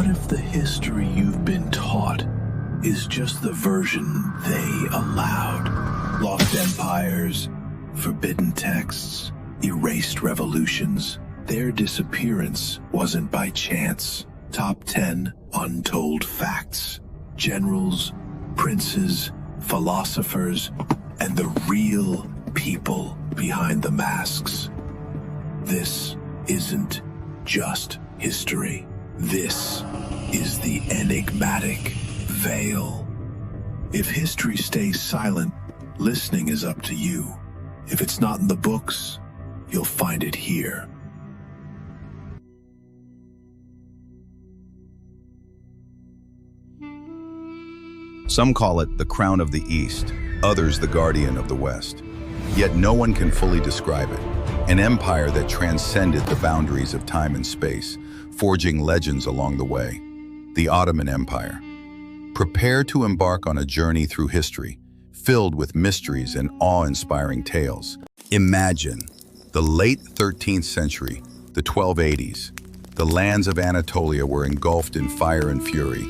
What if the history you've been taught is just the version they allowed? Lost empires, forbidden texts, erased revolutions. Their disappearance wasn't by chance. Top 10 untold facts. Generals, princes, philosophers, and the real people behind the masks. This isn't just history. This is the enigmatic veil. If history stays silent, listening is up to you. If it's not in the books, you'll find it here. Some call it the crown of the East, others the guardian of the West. Yet no one can fully describe it. An empire that transcended the boundaries of time and space, forging legends along the way. The Ottoman Empire. Prepare to embark on a journey through history, filled with mysteries and awe-inspiring tales. Imagine the late 13th century, the 1280s. The lands of Anatolia were engulfed in fire and fury,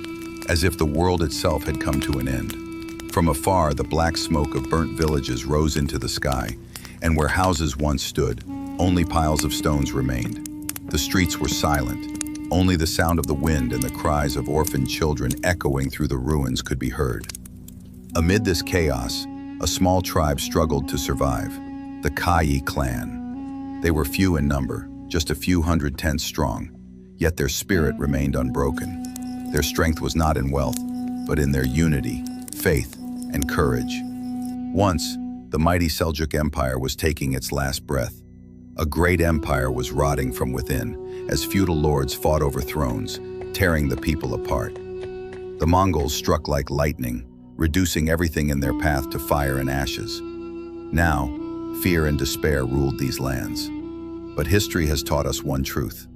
as if the world itself had come to an end. From afar, the black smoke of burnt villages rose into the sky, and where houses once stood, only piles of stones remained. The streets were silent. Only the sound of the wind and the cries of orphaned children echoing through the ruins could be heard. Amid this chaos, a small tribe struggled to survive, the Kayi Clan. They were few in number, just a few hundred tents strong, yet their spirit remained unbroken. Their strength was not in wealth, but in their unity, faith, and courage. Once, the mighty Seljuk Empire was taking its last breath. A great empire was rotting from within, as feudal lords fought over thrones, tearing the people apart. The Mongols struck like lightning, reducing everything in their path to fire and ashes. Now, fear and despair ruled these lands. But history has taught us one truth.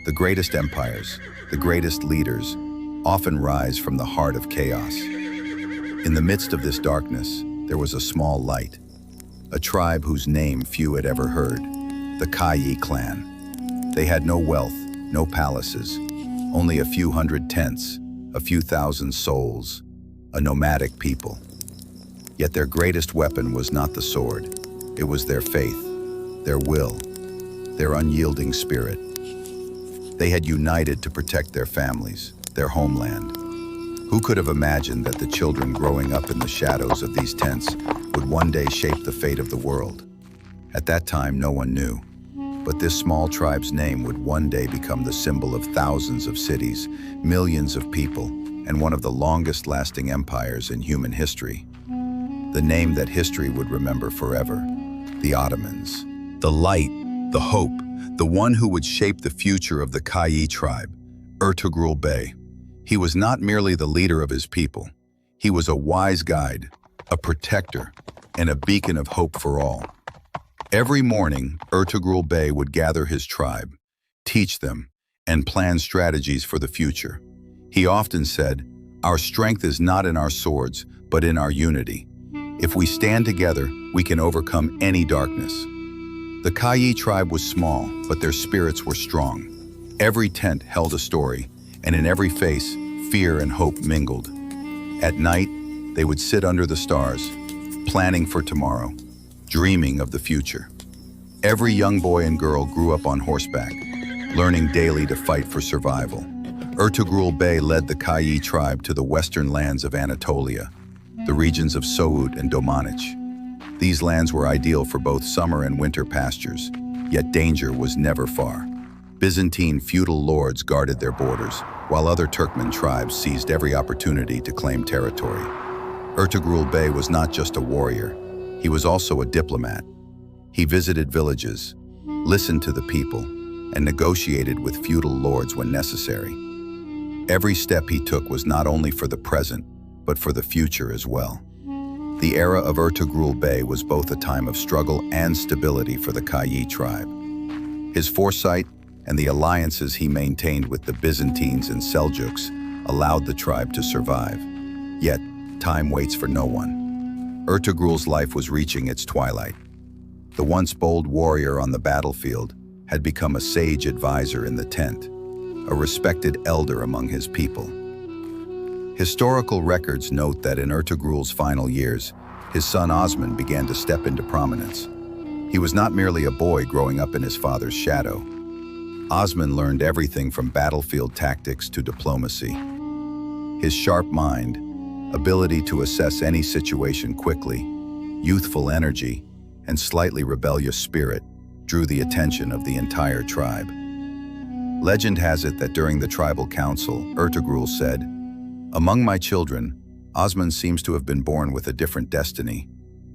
The greatest empires, the greatest leaders, often rise from the heart of chaos. In the midst of this darkness, there was a small light, a tribe whose name few had ever heard, the Kayi Clan. They had no wealth, no palaces, only a few hundred tents, a few thousand souls, a nomadic people. Yet their greatest weapon was not the sword. It was their faith, their will, their unyielding spirit. They had united to protect their families, their homeland. Who could have imagined that the children growing up in the shadows of these tents would one day shape the fate of the world? At that time, no one knew. But this small tribe's name would one day become the symbol of thousands of cities, millions of people, and one of the longest-lasting empires in human history. The name that history would remember forever, the Ottomans. The light, the hope, the one who would shape the future of the Kayi tribe, Ertugrul Bey. He was not merely the leader of his people. He was a wise guide, a protector, and a beacon of hope for all. Every morning, Ertugrul Bey would gather his tribe, teach them, and plan strategies for the future. He often said, "Our strength is not in our swords, but in our unity. If we stand together, we can overcome any darkness." The Kayi tribe was small, but their spirits were strong. Every tent held a story, and in every face, fear and hope mingled. At night, they would sit under the stars, planning for tomorrow, dreaming of the future. Every young boy and girl grew up on horseback, learning daily to fight for survival. Ertugrul Bey led the Kayi tribe to the western lands of Anatolia, the regions of Soğut and Domanich. These lands were ideal for both summer and winter pastures, yet danger was never far. Byzantine feudal lords guarded their borders, while other Turkmen tribes seized every opportunity to claim territory. Ertugrul Bey was not just a warrior, he was also a diplomat. He visited villages, listened to the people, and negotiated with feudal lords when necessary. Every step he took was not only for the present, but for the future as well. The era of Ertugrul Bey was both a time of struggle and stability for the Kayi tribe. His foresight and the alliances he maintained with the Byzantines and Seljuks allowed the tribe to survive. Yet, time waits for no one. Ertugrul's life was reaching its twilight. The once bold warrior on the battlefield had become a sage advisor in the tent. a respected elder among his people. Historical records note that in Ertugrul's final years, his son Osman began to step into prominence. He was not merely a boy growing up in his father's shadow. Osman learned everything from battlefield tactics to diplomacy. His sharp mind, ability to assess any situation quickly, youthful energy, and slightly rebellious spirit drew the attention of the entire tribe. Legend has it that during the tribal council, Ertugrul said, "Among my children, Osman seems to have been born with a different destiny.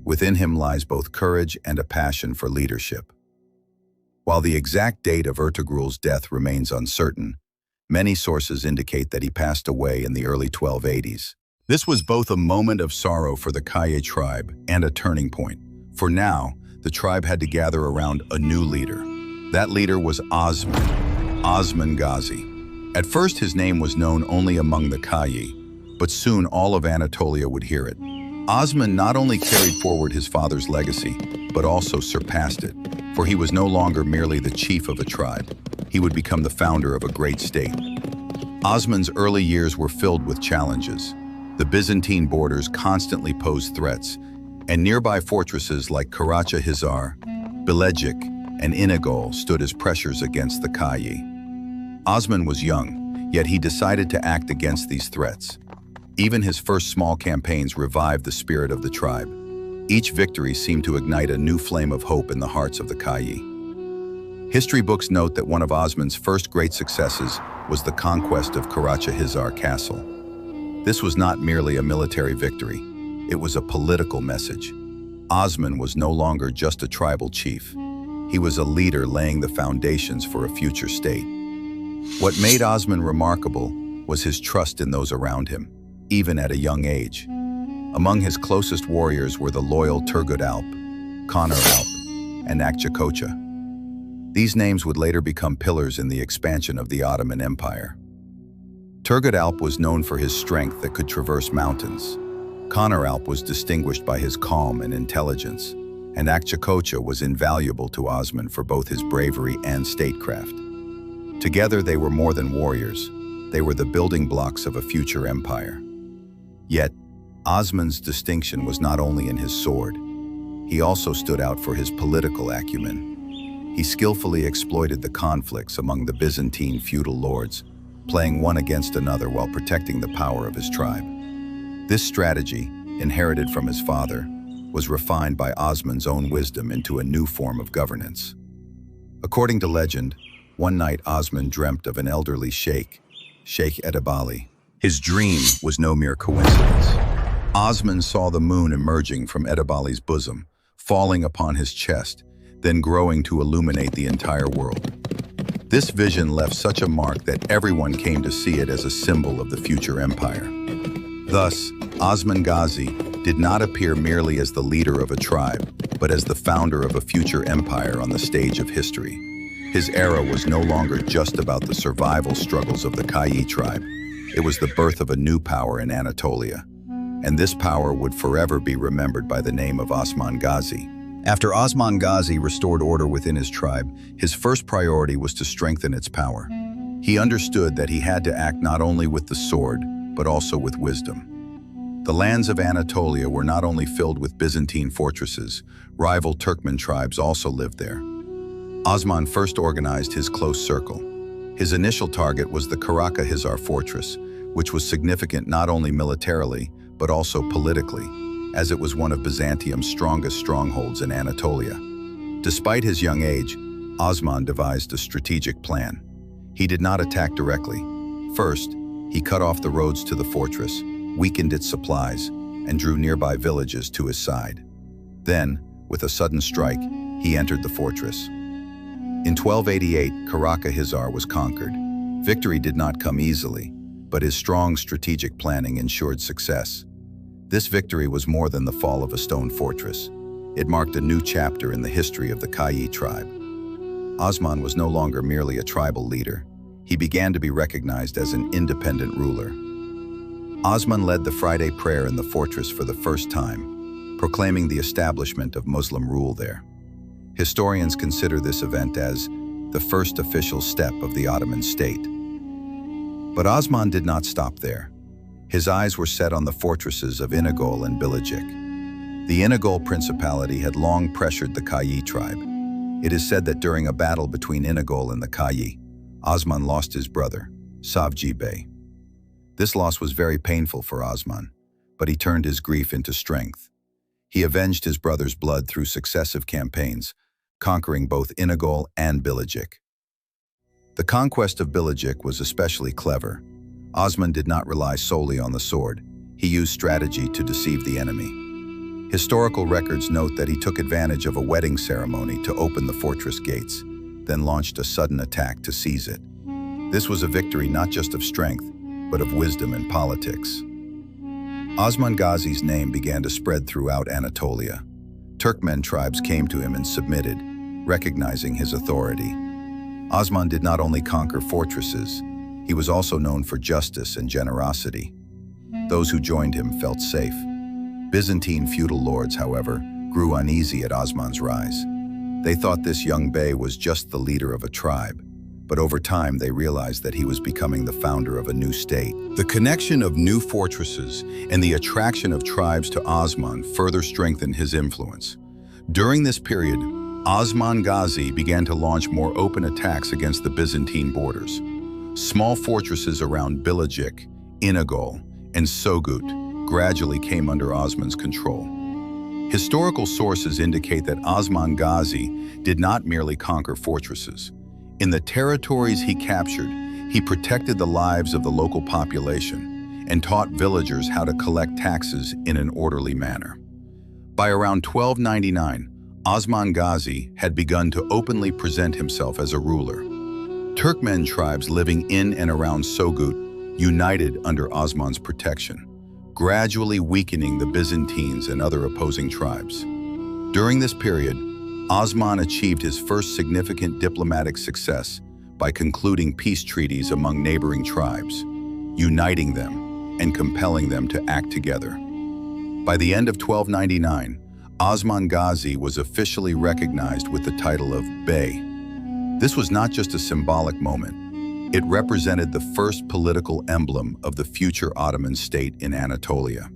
Within him lies both courage and a passion for leadership." While the exact date of Ertugrul's death remains uncertain, many sources indicate that he passed away in the early 1280s. This was both a moment of sorrow for the Kayi tribe and a turning point. For now, the tribe had to gather around a new leader. That leader was Osman Gazi. At first, his name was known only among the Kayi, but soon all of Anatolia would hear it. Osman not only carried forward his father's legacy, but also surpassed it, for he was no longer merely the chief of a tribe. He would become the founder of a great state. Osman's early years were filled with challenges. The Byzantine borders constantly posed threats, and nearby fortresses like Karacha-Hizar, Bilejic, and Inagol stood as pressures against the Kayi. Osman was young, yet he decided to act against these threats. Even his first small campaigns revived the spirit of the tribe. Each victory seemed to ignite a new flame of hope in the hearts of the Kayi. History books note that one of Osman's first great successes was the conquest of Karacha-Hizar Castle. This was not merely a military victory, it was a political message. Osman was no longer just a tribal chief. He was a leader laying the foundations for a future state. What made Osman remarkable was his trust in those around him, even at a young age. Among his closest warriors were the loyal Turgut Alp, Conor Alp, and Akçakoça. These names would later become pillars in the expansion of the Ottoman Empire. Turgut Alp was known for his strength that could traverse mountains. Conor Alp was distinguished by his calm and intelligence, and Akçakoça was invaluable to Osman for both his bravery and statecraft. Together they were more than warriors, they were the building blocks of a future empire. Yet, Osman's distinction was not only in his sword. He also stood out for his political acumen. He skillfully exploited the conflicts among the Byzantine feudal lords, playing one against another while protecting the power of his tribe. This strategy, inherited from his father, was refined by Osman's own wisdom into a new form of governance. According to legend, one night Osman dreamt of an elderly sheikh, Sheikh Edebali. His dream was no mere coincidence. Osman saw the moon emerging from Edebali's bosom, falling upon his chest, then growing to illuminate the entire world. This vision left such a mark that everyone came to see it as a symbol of the future empire. Thus, Osman Gazi did not appear merely as the leader of a tribe, but as the founder of a future empire on the stage of history. His era was no longer just about the survival struggles of the Kayi tribe. It was the birth of a new power in Anatolia. And this power would forever be remembered by the name of Osman Gazi. After Osman Gazi restored order within his tribe, his first priority was to strengthen its power. He understood that he had to act not only with the sword, but also with wisdom. The lands of Anatolia were not only filled with Byzantine fortresses, rival Turkmen tribes also lived there. Osman first organized his close circle. His initial target was the Karacha-Hizar fortress, which was significant not only militarily, but also politically, as it was one of Byzantium's strongest strongholds in Anatolia. Despite his young age, Osman devised a strategic plan. He did not attack directly. First, he cut off the roads to the fortress, weakened its supplies, and drew nearby villages to his side. Then, with a sudden strike, he entered the fortress. In 1288, Karacha-Hizar was conquered. Victory did not come easily, but his strong strategic planning ensured success. This victory was more than the fall of a stone fortress. It marked a new chapter in the history of the Kayi tribe. Osman was no longer merely a tribal leader. He began to be recognized as an independent ruler. Osman led the Friday prayer in the fortress for the first time, proclaiming the establishment of Muslim rule there. Historians consider this event as the first official step of the Ottoman state. But Osman did not stop there. His eyes were set on the fortresses of Inagol and Bilecik. The Inagol Principality had long pressured the Kayi tribe. It is said that during a battle between Inagol and the Kayi, Osman lost his brother, Savji Bey. This loss was very painful for Osman, but he turned his grief into strength. He avenged his brother's blood through successive campaigns, conquering both Inagol and Bilecik. The conquest of Bilecik was especially clever. Osman did not rely solely on the sword. He used strategy to deceive the enemy. Historical records note that he took advantage of a wedding ceremony to open the fortress gates, then launched a sudden attack to seize it. This was a victory not just of strength, but of wisdom and politics. Osman Gazi's name began to spread throughout Anatolia. Turkmen tribes came to him and submitted, recognizing his authority. Osman did not only conquer fortresses, he was also known for justice and generosity. Those who joined him felt safe. Byzantine feudal lords, however, grew uneasy at Osman's rise. They thought this young bey was just the leader of a tribe, but over time they realized that he was becoming the founder of a new state. The connection of new fortresses and the attraction of tribes to Osman further strengthened his influence. During this period, Osman Gazi began to launch more open attacks against the Byzantine borders. Small fortresses around Bilecik, Inagol, and Sogut gradually came under Osman's control. Historical sources indicate that Osman Gazi did not merely conquer fortresses. In the territories he captured, he protected the lives of the local population and taught villagers how to collect taxes in an orderly manner. By around 1299, Osman Gazi had begun to openly present himself as a ruler. Turkmen tribes living in and around Sogut united under Osman's protection, gradually weakening the Byzantines and other opposing tribes. During this period, Osman achieved his first significant diplomatic success by concluding peace treaties among neighboring tribes, uniting them and compelling them to act together. By the end of 1299, Osman Gazi was officially recognized with the title of Bey. This was not just a symbolic moment. It represented the first political emblem of the future Ottoman state in Anatolia.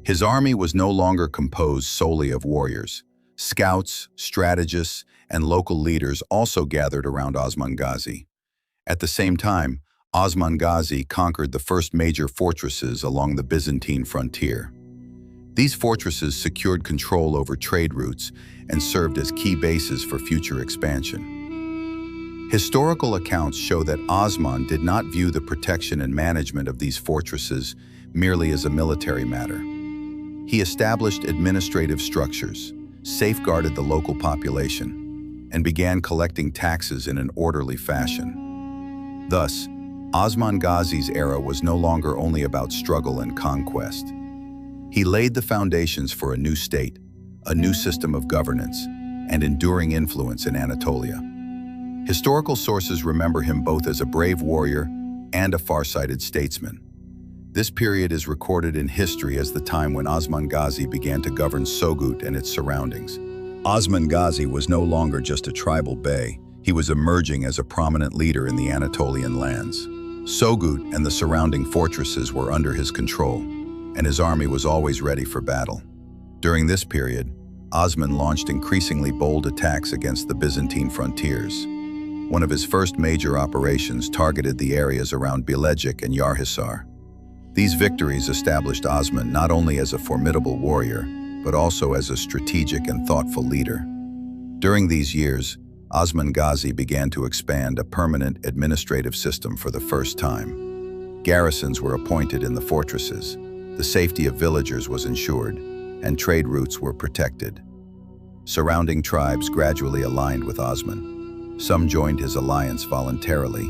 His army was no longer composed solely of warriors. Scouts, strategists, and local leaders also gathered around Osman Gazi. At the same time, Osman Gazi conquered the first major fortresses along the Byzantine frontier. These fortresses secured control over trade routes and served as key bases for future expansion. Historical accounts show that Osman did not view the protection and management of these fortresses merely as a military matter. He established administrative structures, safeguarded the local population, and began collecting taxes in an orderly fashion. Thus, Osman Gazi's era was no longer only about struggle and conquest. He laid the foundations for a new state, a new system of governance, and enduring influence in Anatolia. Historical sources remember him both as a brave warrior and a far-sighted statesman. This period is recorded in history as the time when Osman Gazi began to govern Sogut and its surroundings. Osman Gazi was no longer just a tribal bey. He was emerging as a prominent leader in the Anatolian lands. Sogut and the surrounding fortresses were under his control, and his army was always ready for battle. During this period, Osman launched increasingly bold attacks against the Byzantine frontiers. One of his first major operations targeted the areas around Bilecik and Yarhisar. These victories established Osman not only as a formidable warrior, but also as a strategic and thoughtful leader. During these years, Osman Gazi began to expand a permanent administrative system for the first time. Garrisons were appointed in the fortresses, the safety of villagers was ensured, and trade routes were protected. Surrounding tribes gradually aligned with Osman. Some joined his alliance voluntarily,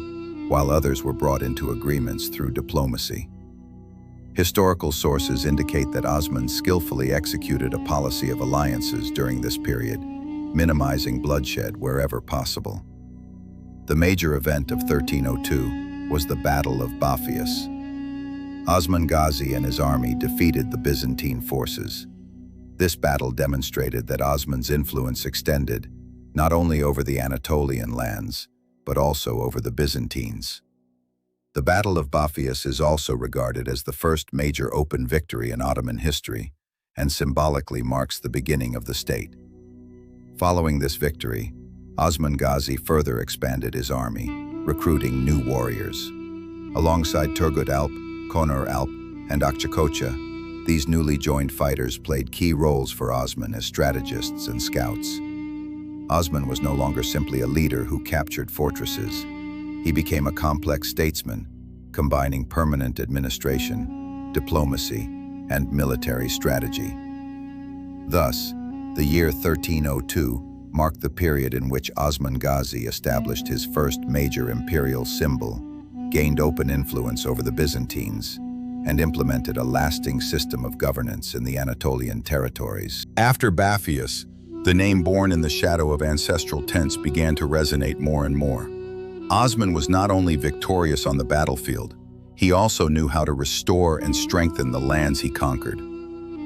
while others were brought into agreements through diplomacy. Historical sources indicate that Osman skillfully executed a policy of alliances during this period, minimizing bloodshed wherever possible. The major event of 1302 was the Battle of Bapheus. Osman Gazi and his army defeated the Byzantine forces. This battle demonstrated that Osman's influence extended not only over the Anatolian lands, but also over the Byzantines. The Battle of Bapheus is also regarded as the first major open victory in Ottoman history and symbolically marks the beginning of the state. Following this victory, Osman Gazi further expanded his army, recruiting new warriors. Alongside Turgut Alp, Konur Alp, and Akçakoça, these newly joined fighters played key roles for Osman as strategists and scouts. Osman was no longer simply a leader who captured fortresses. He became a complex statesman, combining permanent administration, diplomacy, and military strategy. Thus, the year 1302 marked the period in which Osman Gazi established his first major imperial symbol, gained open influence over the Byzantines, and implemented a lasting system of governance in the Anatolian territories. After Bapheus, the name born in the shadow of ancestral tents began to resonate more and more. Osman was not only victorious on the battlefield, he also knew how to restore and strengthen the lands he conquered.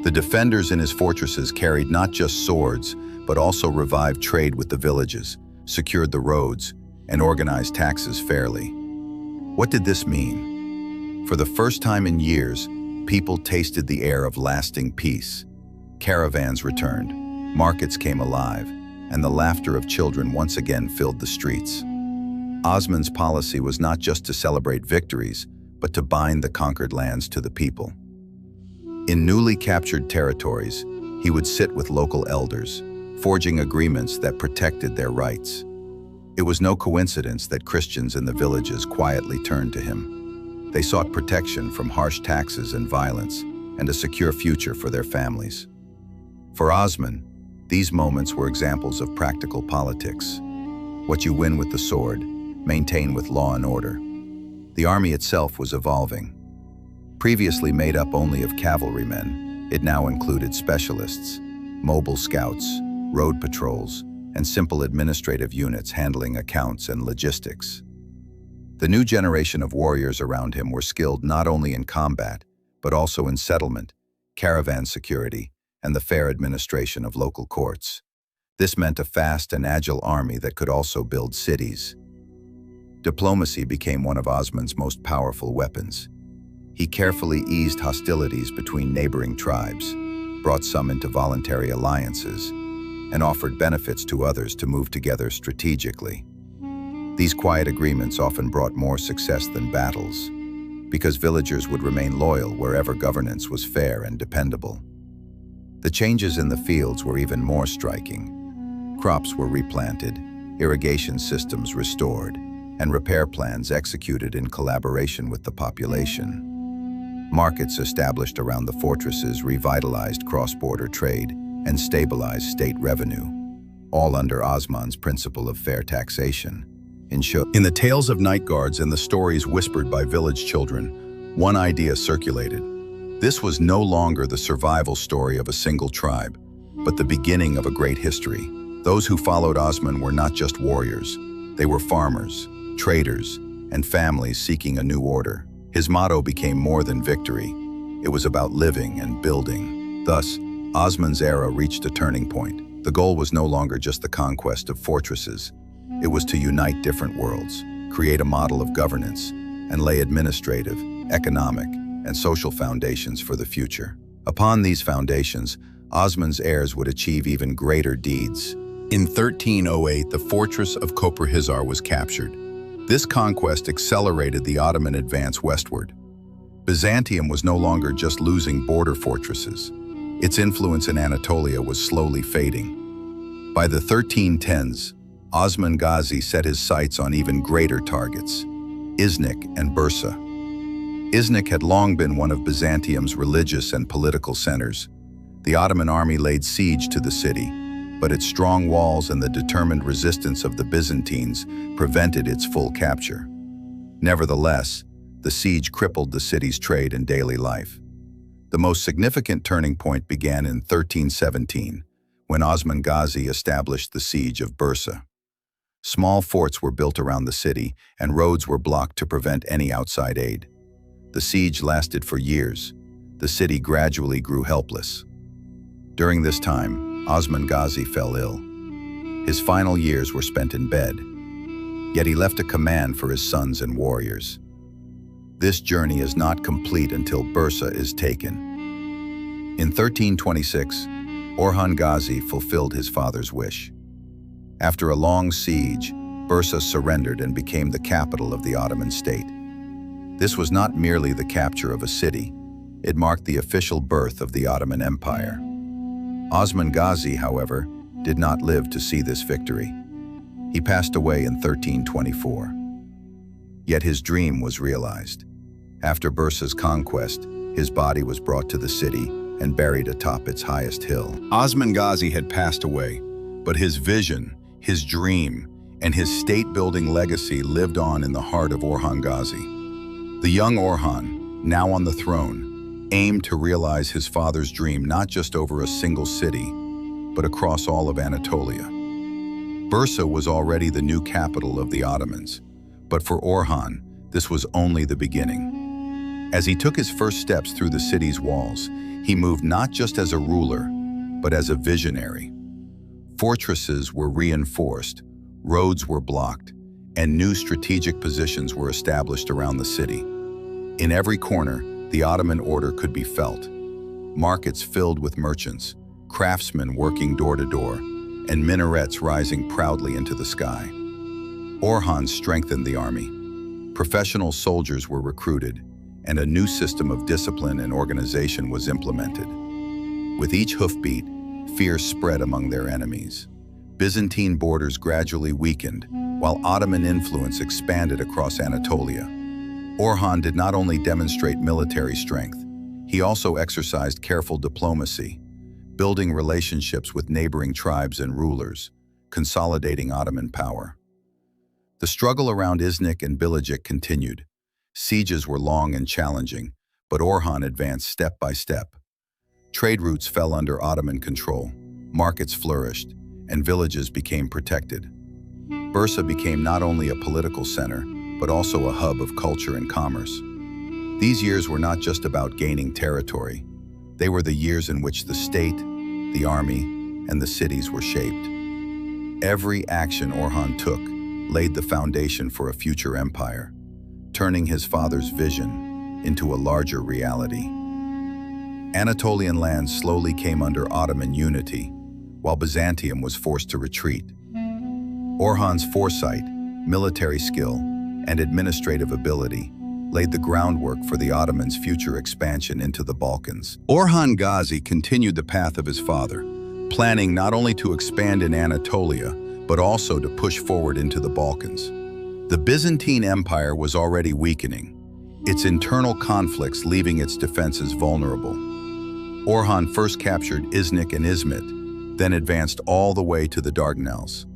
The defenders in his fortresses carried not just swords, but also revived trade with the villages, secured the roads, and organized taxes fairly. What did this mean? For the first time in years, people tasted the air of lasting peace. Caravans returned, markets came alive, and the laughter of children once again filled the streets. Osman's policy was not just to celebrate victories, but to bind the conquered lands to the people. In newly captured territories, he would sit with local elders, forging agreements that protected their rights. It was no coincidence that Christians in the villages quietly turned to him. They sought protection from harsh taxes and violence, and a secure future for their families. For Osman, these moments were examples of practical politics. What you win with the sword, maintain with law and order. The army itself was evolving. Previously made up only of cavalrymen, it now included specialists, mobile scouts, road patrols, and simple administrative units handling accounts and logistics. The new generation of warriors around him were skilled not only in combat, but also in settlement, caravan security, and the fair administration of local courts. This meant a fast and agile army that could also build cities. Diplomacy became one of Osman's most powerful weapons. He carefully eased hostilities between neighboring tribes, brought some into voluntary alliances, and offered benefits to others to move together strategically. These quiet agreements often brought more success than battles, because villagers would remain loyal wherever governance was fair and dependable. The changes in the fields were even more striking. Crops were replanted, irrigation systems restored, and repair plans executed in collaboration with the population. Markets established around the fortresses revitalized cross-border trade and stabilized state revenue, all under Osman's principle of fair taxation. In the tales of night guards and the stories whispered by village children, one idea circulated. This was no longer the survival story of a single tribe, but the beginning of a great history. Those who followed Osman were not just warriors. They were farmers, traders, and families seeking a new order. His motto became more than victory. It was about living and building. Thus, Osman's era reached a turning point. The goal was no longer just the conquest of fortresses. It was to unite different worlds, create a model of governance, and lay administrative, economic, and social foundations for the future. Upon these foundations, Osman's heirs would achieve even greater deeds. In 1308, the fortress of Koprihizar was captured. This conquest accelerated the Ottoman advance westward. Byzantium was no longer just losing border fortresses. Its influence in Anatolia was slowly fading. By the 1310s, Osman Gazi set his sights on even greater targets, Iznik and Bursa. Iznik had long been one of Byzantium's religious and political centers. The Ottoman army laid siege to the city, but its strong walls and the determined resistance of the Byzantines prevented its full capture. Nevertheless, the siege crippled the city's trade and daily life. The most significant turning point began in 1317, when Osman Gazi established the siege of Bursa. Small forts were built around the city, and roads were blocked to prevent any outside aid. The siege lasted for years. The city gradually grew helpless. During this time, Osman Gazi fell ill. His final years were spent in bed, yet he left a command for his sons and warriors. This journey is not complete until Bursa is taken. In 1326, Orhan Gazi fulfilled his father's wish. After a long siege, Bursa surrendered and became the capital of the Ottoman state. This was not merely the capture of a city, it marked the official birth of the Ottoman Empire. Osman Gazi, however, did not live to see this victory. He passed away in 1324. Yet his dream was realized. After Bursa's conquest, his body was brought to the city and buried atop its highest hill. Osman Gazi had passed away, but his vision, his dream, and his state-building legacy lived on in the heart of Orhan Gazi. The young Orhan, now on the throne, aimed to realize his father's dream not just over a single city, but across all of Anatolia. Bursa was already the new capital of the Ottomans, but for Orhan, this was only the beginning. As he took his first steps through the city's walls, he moved not just as a ruler, but as a visionary. Fortresses were reinforced, roads were blocked, and new strategic positions were established around the city. In every corner, the Ottoman order could be felt. Markets filled with merchants, craftsmen working door to door, and minarets rising proudly into the sky. Orhan strengthened the army. Professional soldiers were recruited, and a new system of discipline and organization was implemented. With each hoofbeat, fear spread among their enemies. Byzantine borders gradually weakened, while Ottoman influence expanded across Anatolia. Orhan did not only demonstrate military strength, he also exercised careful diplomacy, building relationships with neighboring tribes and rulers, consolidating Ottoman power. The struggle around Iznik and Bilecik continued. Sieges were long and challenging, but Orhan advanced step by step. Trade routes fell under Ottoman control, markets flourished, and villages became protected. Bursa became not only a political center, but also a hub of culture and commerce. These years were not just about gaining territory. They were the years in which the state, the army, and the cities were shaped. Every action Orhan took laid the foundation for a future empire, turning his father's vision into a larger reality. Anatolian lands slowly came under Ottoman unity, while Byzantium was forced to retreat. Orhan's foresight, military skill, and administrative ability laid the groundwork for the Ottomans' future expansion into the Balkans. Orhan Gazi continued the path of his father, planning not only to expand in Anatolia, but also to push forward into the Balkans. The Byzantine Empire was already weakening, its internal conflicts leaving its defenses vulnerable. Orhan first captured Iznik and Izmit, then advanced all the way to the Dardanelles.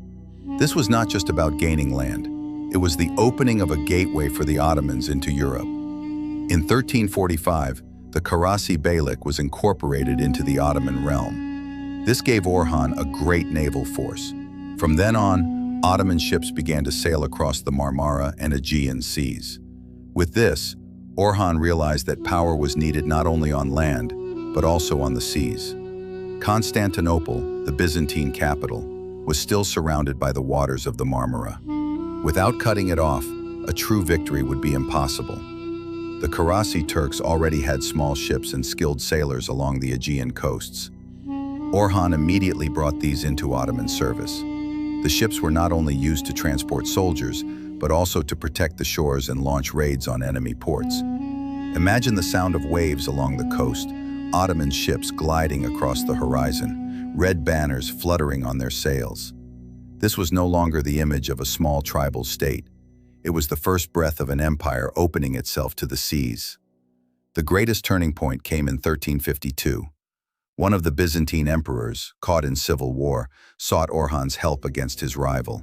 This was not just about gaining land. It was the opening of a gateway for the Ottomans into Europe. In 1345, the Karasi Beylik was incorporated into the Ottoman realm. This gave Orhan a great naval force. From then on, Ottoman ships began to sail across the Marmara and Aegean seas. With this, Orhan realized that power was needed not only on land, but also on the seas. Constantinople, the Byzantine capital, was still surrounded by the waters of the Marmara. Without cutting it off, a true victory would be impossible. The Karasi Turks already had small ships and skilled sailors along the Aegean coasts. Orhan immediately brought these into Ottoman service. The ships were not only used to transport soldiers, but also to protect the shores and launch raids on enemy ports. Imagine the sound of waves along the coast, Ottoman ships gliding across the horizon, red banners fluttering on their sails. This was no longer the image of a small tribal state. It was the first breath of an empire opening itself to the seas. The greatest turning point came in 1352. One of the Byzantine emperors, caught in civil war, sought Orhan's help against his rival.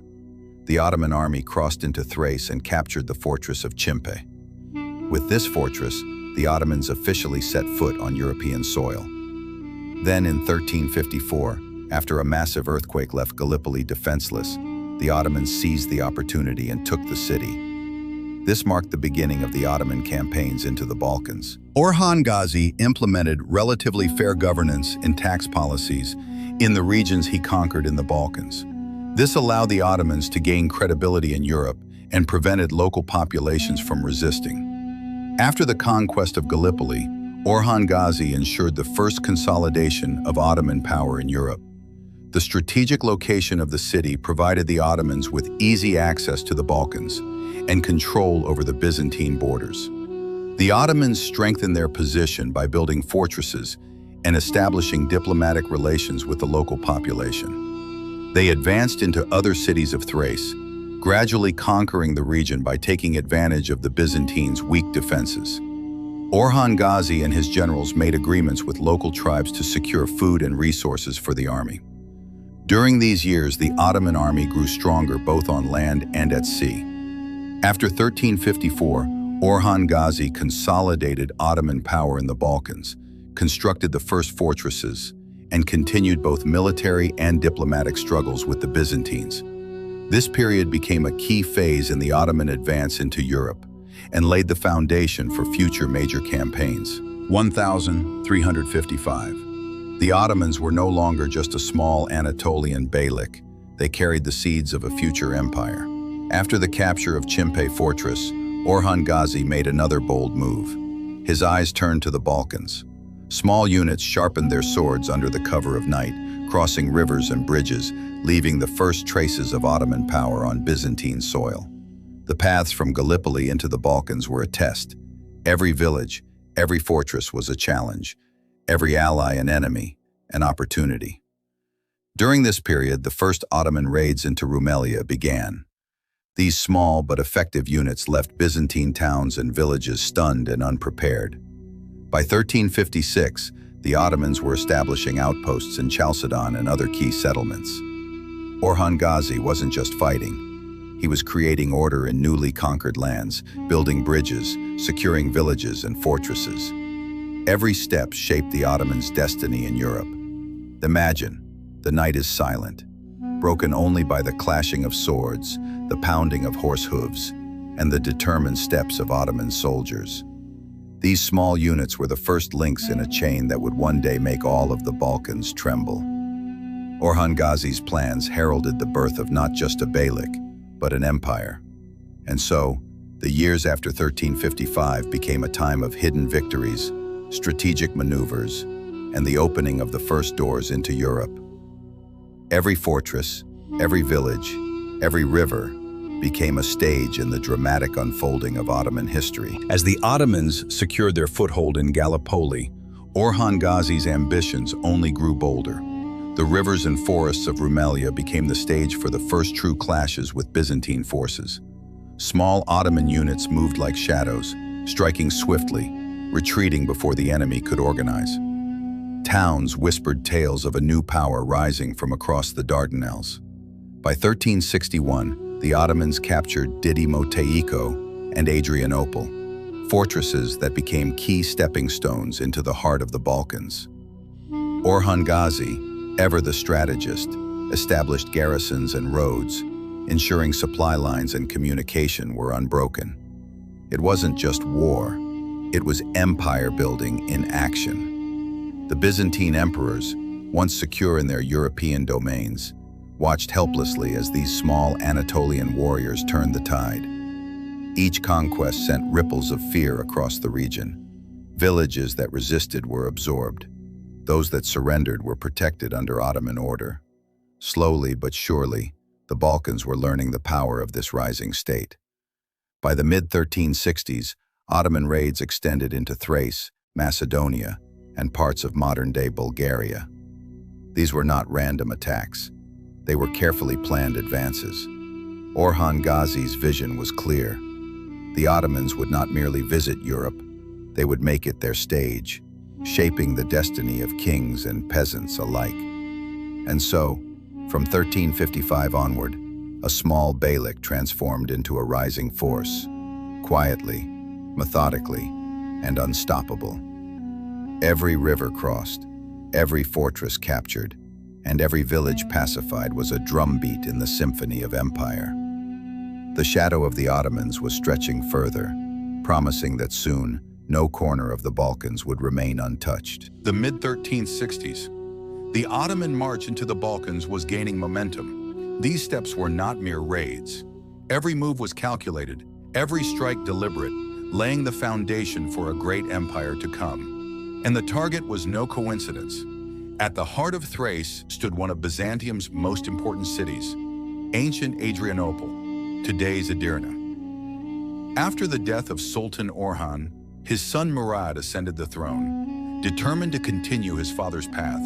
The Ottoman army crossed into Thrace and captured the fortress of Chimpe. With this fortress, the Ottomans officially set foot on European soil. Then in 1354, after a massive earthquake left Gallipoli defenseless, the Ottomans seized the opportunity and took the city. This marked the beginning of the Ottoman campaigns into the Balkans. Orhan Gazi implemented relatively fair governance and tax policies in the regions he conquered in the Balkans. This allowed the Ottomans to gain credibility in Europe and prevented local populations from resisting. After the conquest of Gallipoli, Orhan Gazi ensured the first consolidation of Ottoman power in Europe. The strategic location of the city provided the Ottomans with easy access to the Balkans and control over the Byzantine borders. The Ottomans strengthened their position by building fortresses and establishing diplomatic relations with the local population. They advanced into other cities of Thrace, gradually conquering the region by taking advantage of the Byzantines' weak defenses. Orhan Gazi and his generals made agreements with local tribes to secure food and resources for the army. During these years, the Ottoman army grew stronger both on land and at sea. After 1354, Orhan Gazi consolidated Ottoman power in the Balkans, constructed the first fortresses, and continued both military and diplomatic struggles with the Byzantines. This period became a key phase in the Ottoman advance into Europe and laid the foundation for future major campaigns. 1355. The Ottomans were no longer just a small Anatolian beylik. They carried the seeds of a future empire. After the capture of Chimpe Fortress, Orhan Gazi made another bold move. His eyes turned to the Balkans. Small units sharpened their swords under the cover of night, crossing rivers and bridges, leaving the first traces of Ottoman power on Byzantine soil. The paths from Gallipoli into the Balkans were a test. Every village, every fortress was a challenge. Every ally an enemy, an opportunity. During this period, the first Ottoman raids into Rumelia began. These small but effective units left Byzantine towns and villages stunned and unprepared. By 1356, the Ottomans were establishing outposts in Chalcedon and other key settlements. Orhan Gazi wasn't just fighting. He was creating order in newly conquered lands, building bridges, securing villages and fortresses. Every step shaped the Ottomans' destiny in Europe. Imagine, the night is silent, broken only by the clashing of swords, the pounding of horse hooves, and the determined steps of Ottoman soldiers. These small units were the first links in a chain that would one day make all of the Balkans tremble. Orhan Gazi's plans heralded the birth of not just a beylik, but an empire. And so, the years after 1355 became a time of hidden victories, strategic maneuvers, and the opening of the first doors into Europe. Every fortress, every village, every river became a stage in the dramatic unfolding of Ottoman history. As the Ottomans secured their foothold in Gallipoli, Orhan Gazi's ambitions only grew bolder. The rivers and forests of Rumelia became the stage for the first true clashes with Byzantine forces. Small Ottoman units moved like shadows, striking swiftly, retreating before the enemy could organize. Towns whispered tales of a new power rising from across the Dardanelles. By 1361, the Ottomans captured Didymoteiko and Adrianople, fortresses that became key stepping stones into the heart of the Balkans. Orhan Gazi, ever the strategist, established garrisons and roads, ensuring supply lines and communication were unbroken. It wasn't just war, it was empire building in action. The Byzantine emperors, once secure in their European domains, watched helplessly as these small Anatolian warriors turned the tide. Each conquest sent ripples of fear across the region. Villages that resisted were absorbed. Those that surrendered were protected under Ottoman order. Slowly but surely, the Balkans were learning the power of this rising state. By the mid-1360s, Ottoman raids extended into Thrace, Macedonia, and parts of modern-day Bulgaria. These were not random attacks. They were carefully planned advances. Orhan Gazi's vision was clear. The Ottomans would not merely visit Europe, they would make it their stage, shaping the destiny of kings and peasants alike. And so, from 1355 onward, a small beylik transformed into a rising force, quietly, methodically, and unstoppable. Every river crossed, every fortress captured, and every village pacified was a drumbeat in the symphony of empire. The shadow of the Ottomans was stretching further, promising that soon, no corner of the Balkans would remain untouched. The mid-1360s. The Ottoman march into the Balkans was gaining momentum. These steps were not mere raids. Every move was calculated, every strike deliberate, laying the foundation for a great empire to come. And the target was no coincidence. At the heart of Thrace stood one of Byzantium's most important cities, ancient Adrianople, today's Edirne. After the death of Sultan Orhan, his son Murad ascended the throne, determined to continue his father's path.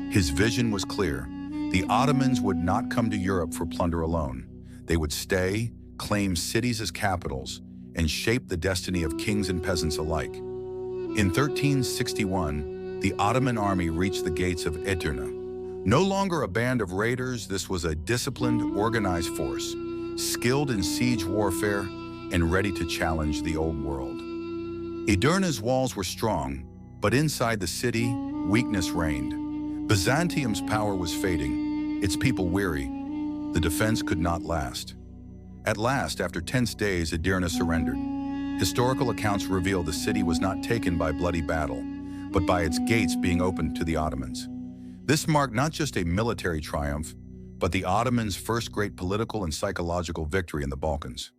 His vision was clear. The Ottomans would not come to Europe for plunder alone. They would stay, claim cities as capitals, and shape the destiny of kings and peasants alike. In 1361, the Ottoman army reached the gates of Edirne. No longer a band of raiders, this was a disciplined, organized force, skilled in siege warfare and ready to challenge the old world. Edirne's walls were strong, but inside the city, weakness reigned. Byzantium's power was fading, its people weary. The defense could not last. At last, after tense days, Edirne surrendered. Historical accounts reveal the city was not taken by bloody battle, but by its gates being opened to the Ottomans. This marked not just a military triumph, but the Ottomans' first great political and psychological victory in the Balkans.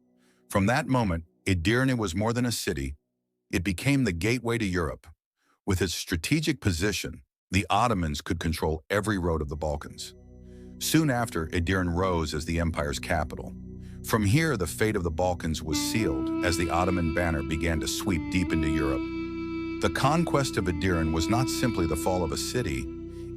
From that moment, Edirne was more than a city. It became the gateway to Europe. With its strategic position, the Ottomans could control every road of the Balkans. Soon after, Edirne rose as the empire's capital. From here, the fate of the Balkans was sealed as the Ottoman banner began to sweep deep into Europe. The conquest of Edirne was not simply the fall of a city,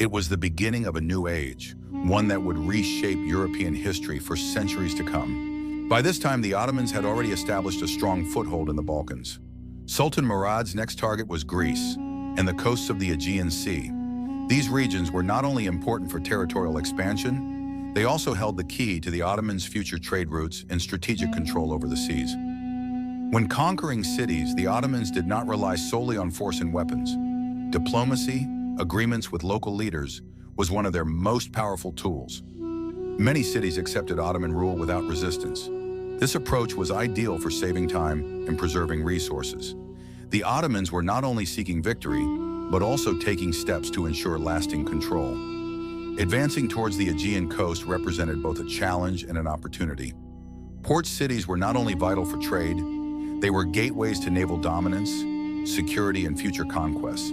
it was the beginning of a new age, one that would reshape European history for centuries to come. By this time, the Ottomans had already established a strong foothold in the Balkans. Sultan Murad's next target was Greece and the coasts of the Aegean Sea. These regions were not only important for territorial expansion, they also held the key to the Ottomans' future trade routes and strategic control over the seas. When conquering cities, the Ottomans did not rely solely on force and weapons. Diplomacy, agreements with local leaders, was one of their most powerful tools. Many cities accepted Ottoman rule without resistance. This approach was ideal for saving time and preserving resources. The Ottomans were not only seeking victory, but also taking steps to ensure lasting control. Advancing towards the Aegean coast represented both a challenge and an opportunity. Port cities were not only vital for trade, they were gateways to naval dominance, security, and future conquests.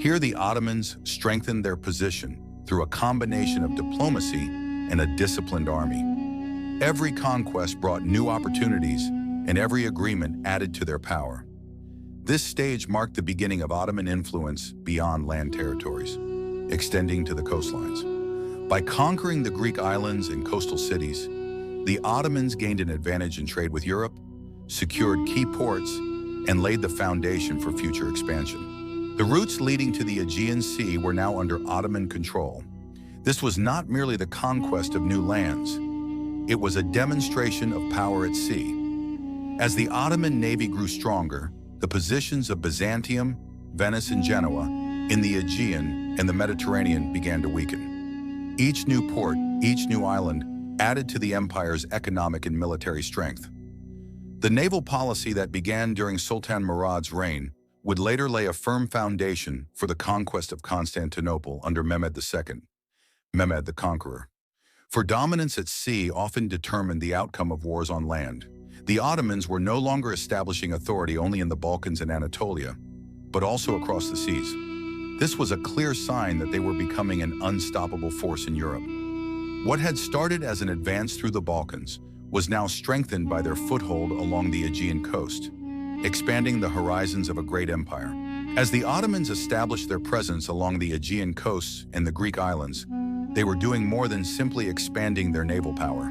Here, the Ottomans strengthened their position through a combination of diplomacy and a disciplined army. Every conquest brought new opportunities, and every agreement added to their power. This stage marked the beginning of Ottoman influence beyond land territories, extending to the coastlines. By conquering the Greek islands and coastal cities, the Ottomans gained an advantage in trade with Europe, secured key ports, and laid the foundation for future expansion. The routes leading to the Aegean Sea were now under Ottoman control. This was not merely the conquest of new lands. It was a demonstration of power at sea. As the Ottoman navy grew stronger, the positions of Byzantium, Venice, and Genoa in the Aegean and the Mediterranean began to weaken. Each new port, each new island, added to the empire's economic and military strength. The naval policy that began during Sultan Murad's reign would later lay a firm foundation for the conquest of Constantinople under Mehmed II, Mehmed the Conqueror. For dominance at sea often determined the outcome of wars on land. The Ottomans were no longer establishing authority only in the Balkans and Anatolia, but also across the seas. This was a clear sign that they were becoming an unstoppable force in Europe. What had started as an advance through the Balkans was now strengthened by their foothold along the Aegean coast, expanding the horizons of a great empire. As the Ottomans established their presence along the Aegean coasts and the Greek islands, they were doing more than simply expanding their naval power.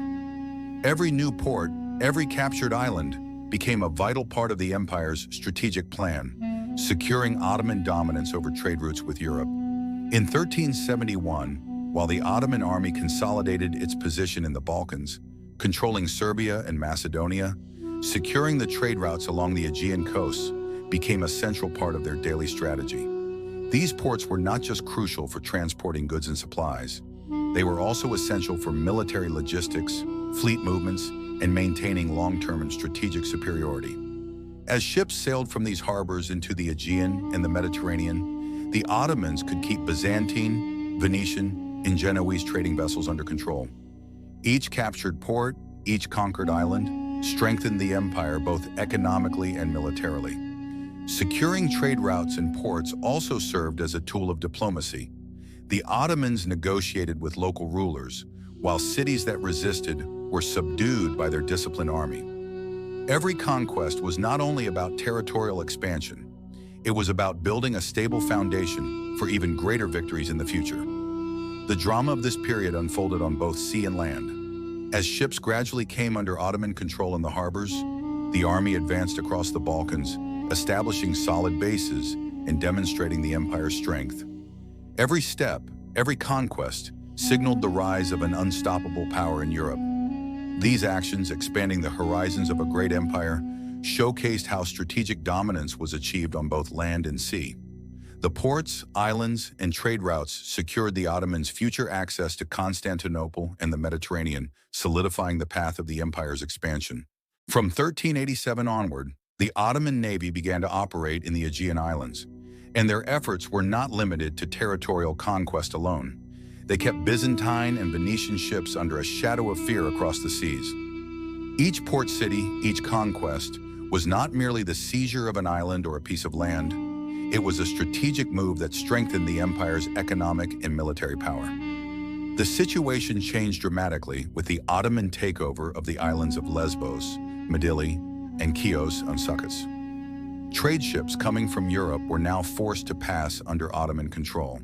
Every new port, every captured island became a vital part of the empire's strategic plan, securing Ottoman dominance over trade routes with Europe. In 1371, while the Ottoman army consolidated its position in the Balkans, controlling Serbia and Macedonia, securing the trade routes along the Aegean coast became a central part of their daily strategy. These ports were not just crucial for transporting goods and supplies, they were also essential for military logistics, fleet movements, and maintaining long-term and strategic superiority. As ships sailed from these harbors into the Aegean and the Mediterranean, the Ottomans could keep Byzantine, Venetian, and Genoese trading vessels under control. Each captured port, each conquered island, strengthened the empire both economically and militarily. Securing trade routes and ports also served as a tool of diplomacy. The Ottomans negotiated with local rulers, while cities that resisted were subdued by their disciplined army. Every conquest was not only about territorial expansion, it was about building a stable foundation for even greater victories in the future. The drama of this period unfolded on both sea and land. As ships gradually came under Ottoman control in the harbors, the army advanced across the Balkans, establishing solid bases and demonstrating the empire's strength. Every step, every conquest, signaled the rise of an unstoppable power in Europe. These actions, expanding the horizons of a great empire, showcased how strategic dominance was achieved on both land and sea. The ports, islands, and trade routes secured the Ottomans' future access to Constantinople and the Mediterranean, solidifying the path of the empire's expansion. From 1387 onward, the Ottoman navy began to operate in the Aegean Islands, and their efforts were not limited to territorial conquest alone. They kept Byzantine and Venetian ships under a shadow of fear across the seas. Each port city, each conquest, was not merely the seizure of an island or a piece of land. It was a strategic move that strengthened the empire's economic and military power. The situation changed dramatically with the Ottoman takeover of the islands of Lesbos, Midilli, and Chios on Succots. Trade ships coming from Europe were now forced to pass under Ottoman control.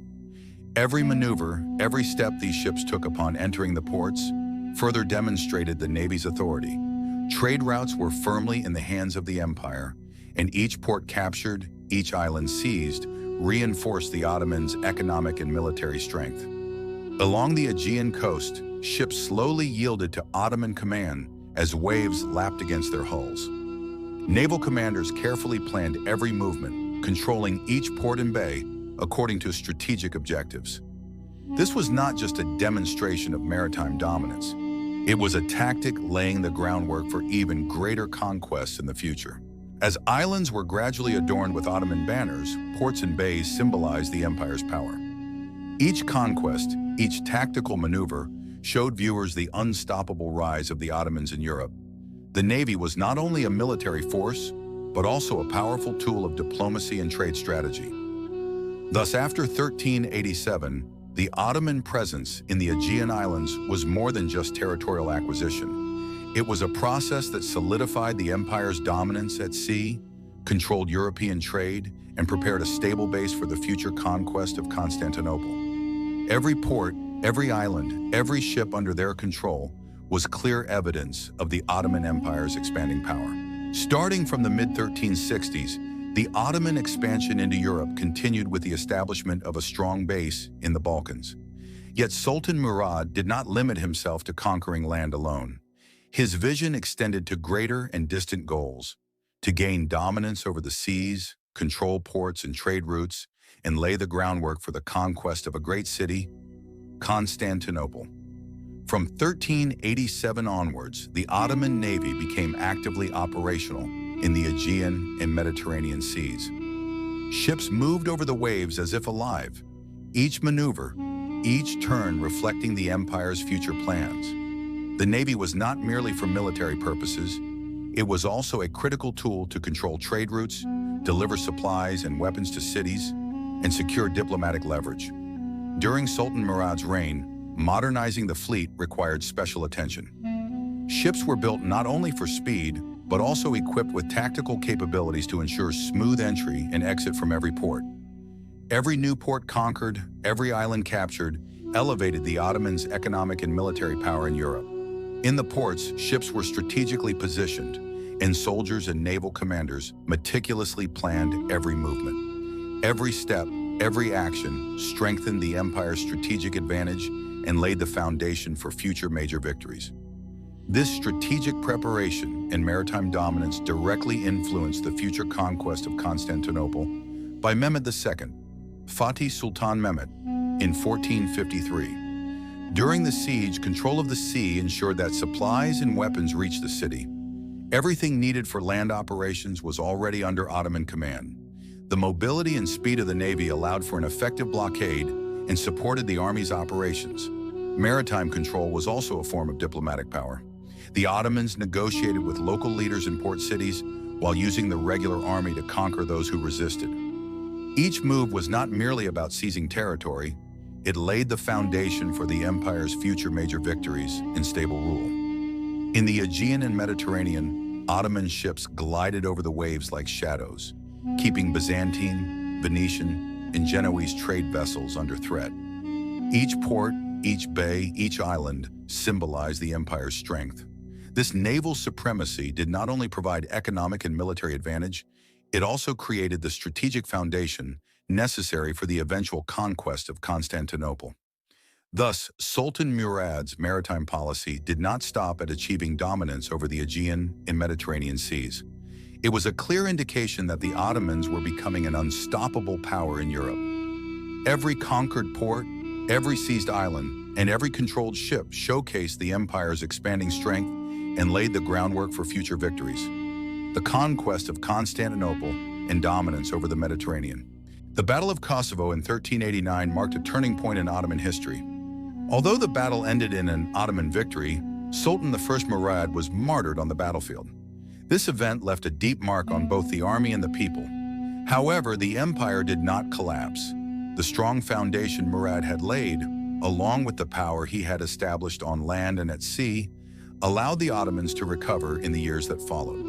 Every maneuver, every step these ships took upon entering the ports further demonstrated the Navy's authority. Trade routes were firmly in the hands of the empire, and each port captured, each island seized, reinforced the Ottomans' economic and military strength. Along the Aegean coast, ships slowly yielded to Ottoman command as waves lapped against their hulls. Naval commanders carefully planned every movement, controlling each port and bay according to strategic objectives. This was not just a demonstration of maritime dominance. It was a tactic laying the groundwork for even greater conquests in the future. As islands were gradually adorned with Ottoman banners, ports and bays symbolized the empire's power. Each conquest, each tactical maneuver, showed viewers the unstoppable rise of the Ottomans in Europe. The Navy was not only a military force, but also a powerful tool of diplomacy and trade strategy. Thus, after 1387, the Ottoman presence in the Aegean Islands was more than just territorial acquisition. It was a process that solidified the empire's dominance at sea, controlled European trade, and prepared a stable base for the future conquest of Constantinople. Every port, every island, every ship under their control was clear evidence of the Ottoman Empire's expanding power. Starting from the mid-1360s, the Ottoman expansion into Europe continued with the establishment of a strong base in the Balkans. Yet Sultan Murad did not limit himself to conquering land alone. His vision extended to greater and distant goals: to gain dominance over the seas, control ports and trade routes, and lay the groundwork for the conquest of a great city, Constantinople. From 1387 onwards, the Ottoman navy became actively operational in the Aegean and Mediterranean seas. Ships moved over the waves as if alive, each maneuver, each turn reflecting the empire's future plans. The navy was not merely for military purposes, it was also a critical tool to control trade routes, deliver supplies and weapons to cities, and secure diplomatic leverage. During Sultan Murad's reign, modernizing the fleet required special attention. Ships were built not only for speed, but also equipped with tactical capabilities to ensure smooth entry and exit from every port. Every new port conquered, every island captured, elevated the Ottomans' economic and military power in Europe. In the ports, ships were strategically positioned, and soldiers and naval commanders meticulously planned every movement. Every step, every action strengthened the empire's strategic advantage and laid the foundation for future major victories. This strategic preparation and maritime dominance directly influenced the future conquest of Constantinople by Mehmed II, Fatih Sultan Mehmed, in 1453. During the siege, control of the sea ensured that supplies and weapons reached the city. Everything needed for land operations was already under Ottoman command. The mobility and speed of the navy allowed for an effective blockade and supported the army's operations. Maritime control was also a form of diplomatic power. The Ottomans negotiated with local leaders in port cities while using the regular army to conquer those who resisted. Each move was not merely about seizing territory, it laid the foundation for the empire's future major victories and stable rule. In the Aegean and Mediterranean, Ottoman ships glided over the waves like shadows, keeping Byzantine, Venetian, and Genoese trade vessels under threat. Each port, each bay, each island symbolized the empire's strength. This naval supremacy did not only provide economic and military advantage, it also created the strategic foundation necessary for the eventual conquest of Constantinople. Thus, Sultan Murad's maritime policy did not stop at achieving dominance over the Aegean and Mediterranean seas. It was a clear indication that the Ottomans were becoming an unstoppable power in Europe. Every conquered port, every seized island, and every controlled ship showcased the empire's expanding strength and laid the groundwork for future victories. The conquest of Constantinople and dominance over the Mediterranean. The Battle of Kosovo in 1389 marked a turning point in Ottoman history. Although the battle ended in an Ottoman victory, Sultan I Murad was martyred on the battlefield. This event left a deep mark on both the army and the people. However, the empire did not collapse. The strong foundation Murad had laid, along with the power he had established on land and at sea, allowed the Ottomans to recover in the years that followed.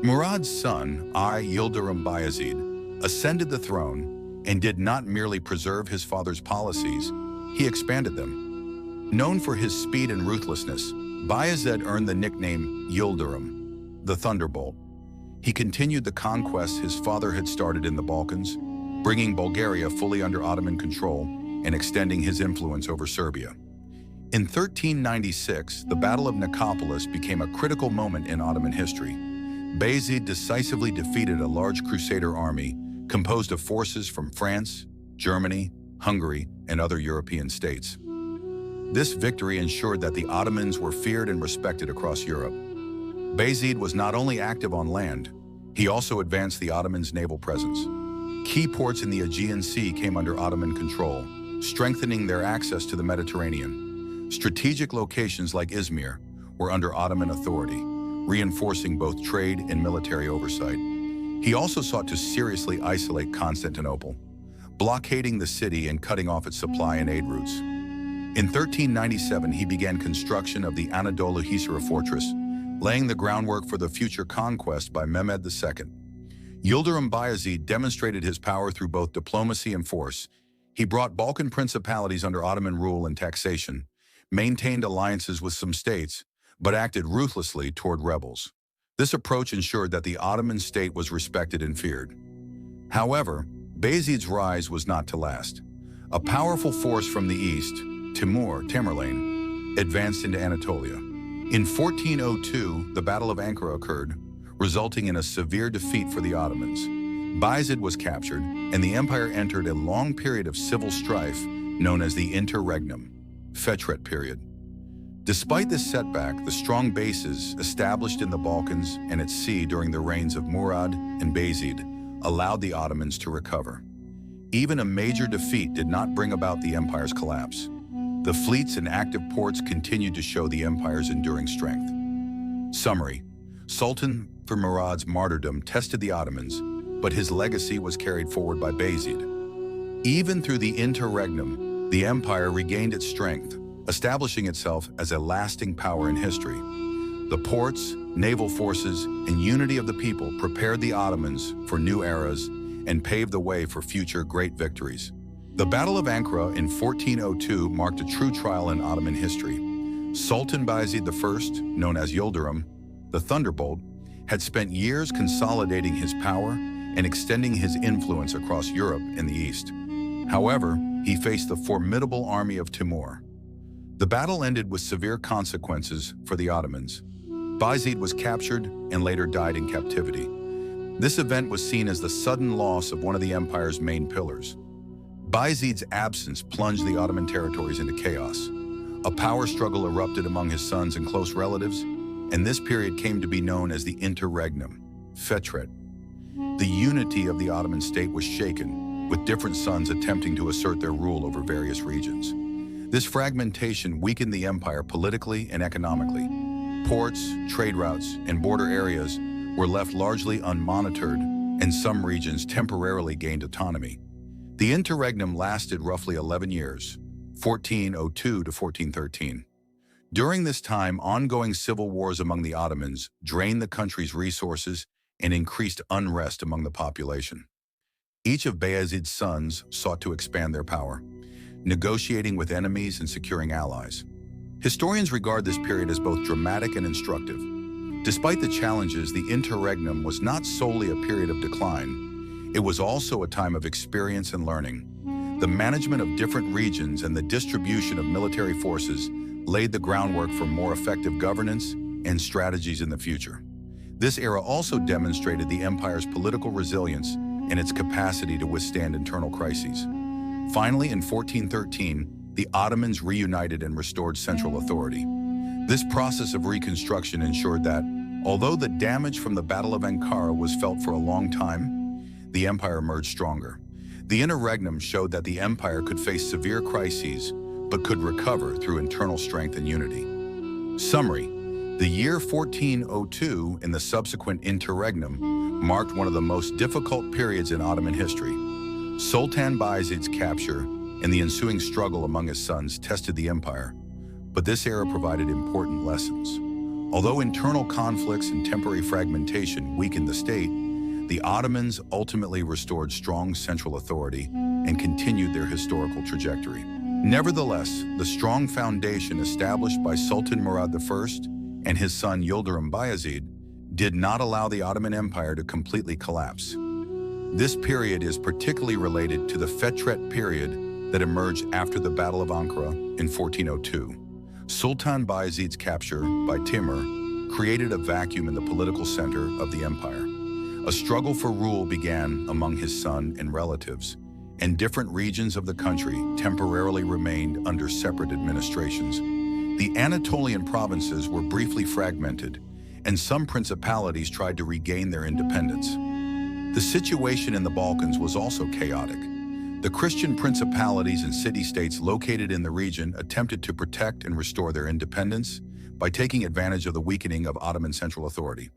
Murad's son, Yildirim Bayezid, ascended the throne and did not merely preserve his father's policies, he expanded them. Known for his speed and ruthlessness, Bayezid earned the nickname Yildirim, the Thunderbolt. He continued the conquests his father had started in the Balkans, bringing Bulgaria fully under Ottoman control and extending his influence over Serbia. In 1396, the Battle of Nicopolis became a critical moment in Ottoman history. Bayezid decisively defeated a large crusader army composed of forces from France, Germany, Hungary, and other European states. This victory ensured that the Ottomans were feared and respected across Europe. Bayezid was not only active on land, he also advanced the Ottomans' naval presence. Key ports in the Aegean Sea came under Ottoman control, strengthening their access to the Mediterranean. Strategic locations like Izmir were under Ottoman authority, reinforcing both trade and military oversight. He also sought to seriously isolate Constantinople, blockading the city and cutting off its supply and aid routes. In 1397, he began construction of the Anadolu Hisar fortress, laying the groundwork for the future conquest by Mehmed II. Yildirim Bayezid demonstrated his power through both diplomacy and force. He brought Balkan principalities under Ottoman rule and taxation, maintained alliances with some states, but acted ruthlessly toward rebels. This approach ensured that the Ottoman state was respected and feared. However, Bayezid's rise was not to last. A powerful force from the east, Tamerlane, advanced into Anatolia. In 1402, the Battle of Ankara occurred, resulting in a severe defeat for the Ottomans. Bayezid was captured, and the empire entered a long period of civil strife known as the Interregnum, Fetret period. Despite this setback, the strong bases established in the Balkans and at sea during the reigns of Murad and Bayezid allowed the Ottomans to recover. Even a major defeat did not bring about the empire's collapse. The fleets and active ports continued to show the empire's enduring strength. Summary: Sultan Murad's martyrdom tested the Ottomans, but his legacy was carried forward by Bayezid. Even through the Interregnum, the empire regained its strength, establishing itself as a lasting power in history. The ports, naval forces, and unity of the people prepared the Ottomans for new eras and paved the way for future great victories. The Battle of Ankara in 1402 marked a true trial in Ottoman history. Sultan Bayezid I, known as Yildirim, the Thunderbolt, had spent years consolidating his power and extending his influence across Europe and the East. However, he faced the formidable army of Timur. The battle ended with severe consequences for the Ottomans. Bayezid was captured and later died in captivity. This event was seen as the sudden loss of one of the empire's main pillars. Bayezid's absence plunged the Ottoman territories into chaos. A power struggle erupted among his sons and close relatives, and this period came to be known as the Interregnum, Fetret. The unity of the Ottoman state was shaken, with different sons attempting to assert their rule over various regions. This fragmentation weakened the empire politically and economically, ports, trade routes, and border areas were left largely unmonitored, and some regions temporarily gained autonomy. The Interregnum lasted roughly 11 years, 1402 to 1413. During this time, ongoing civil wars among the Ottomans drained the country's resources and increased unrest among the population. Each of Bayezid's sons sought to expand their power, negotiating with enemies and securing allies. Historians regard this period as both dramatic and instructive. Despite the challenges, the Interregnum was not solely a period of decline. It was also a time of experience and learning. The management of different regions and the distribution of military forces laid the groundwork for more effective governance and strategies in the future. This era also demonstrated the empire's political resilience and its capacity to withstand internal crises. Finally, in 1413, the Ottomans reunited and restored central authority. This process of reconstruction ensured that, although the damage from the Battle of Ankara was felt for a long time, the empire emerged stronger. The Interregnum showed that the empire could face severe crises, but could recover through internal strength and unity. Summary: the year 1402 and the subsequent Interregnum marked one of the most difficult periods in Ottoman history. Sultan Bayezid's capture and the ensuing struggle among his sons tested the empire, but this era provided important lessons. Although internal conflicts and temporary fragmentation weakened the state, the Ottomans ultimately restored strong central authority and continued their historical trajectory. Nevertheless, the strong foundation established by Sultan Murad I and his son Yildirim Bayezid did not allow the Ottoman Empire to completely collapse. This period is particularly related to the Fetret period that emerged after the Battle of Ankara in 1402. Sultan Bayezid's capture by Timur created a vacuum in the political center of the empire. A struggle for rule began among his son and relatives, and different regions of the country temporarily remained under separate administrations. The Anatolian provinces were briefly fragmented, and some principalities tried to regain their independence. The situation in the Balkans was also chaotic. The Christian principalities and city-states located in the region attempted to protect and restore their independence by taking advantage of the weakening of Ottoman central authority.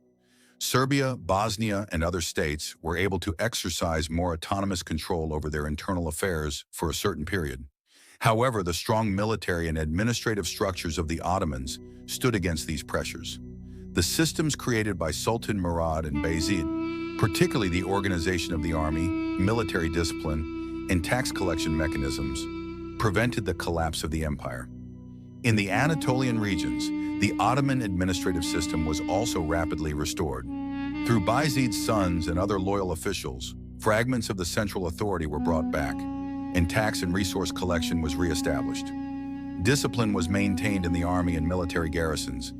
Serbia, Bosnia, and other states were able to exercise more autonomous control over their internal affairs for a certain period. However, the strong military and administrative structures of the Ottomans stood against these pressures. The systems created by Sultan Murad and Bayezid, particularly the organization of the army, military discipline, and tax collection mechanisms, prevented the collapse of the empire. In the Anatolian regions, the Ottoman administrative system was also rapidly restored. Through Bayezid's sons and other loyal officials, fragments of the central authority were brought back, and tax and resource collection was reestablished. Discipline was maintained in the army and military garrisons,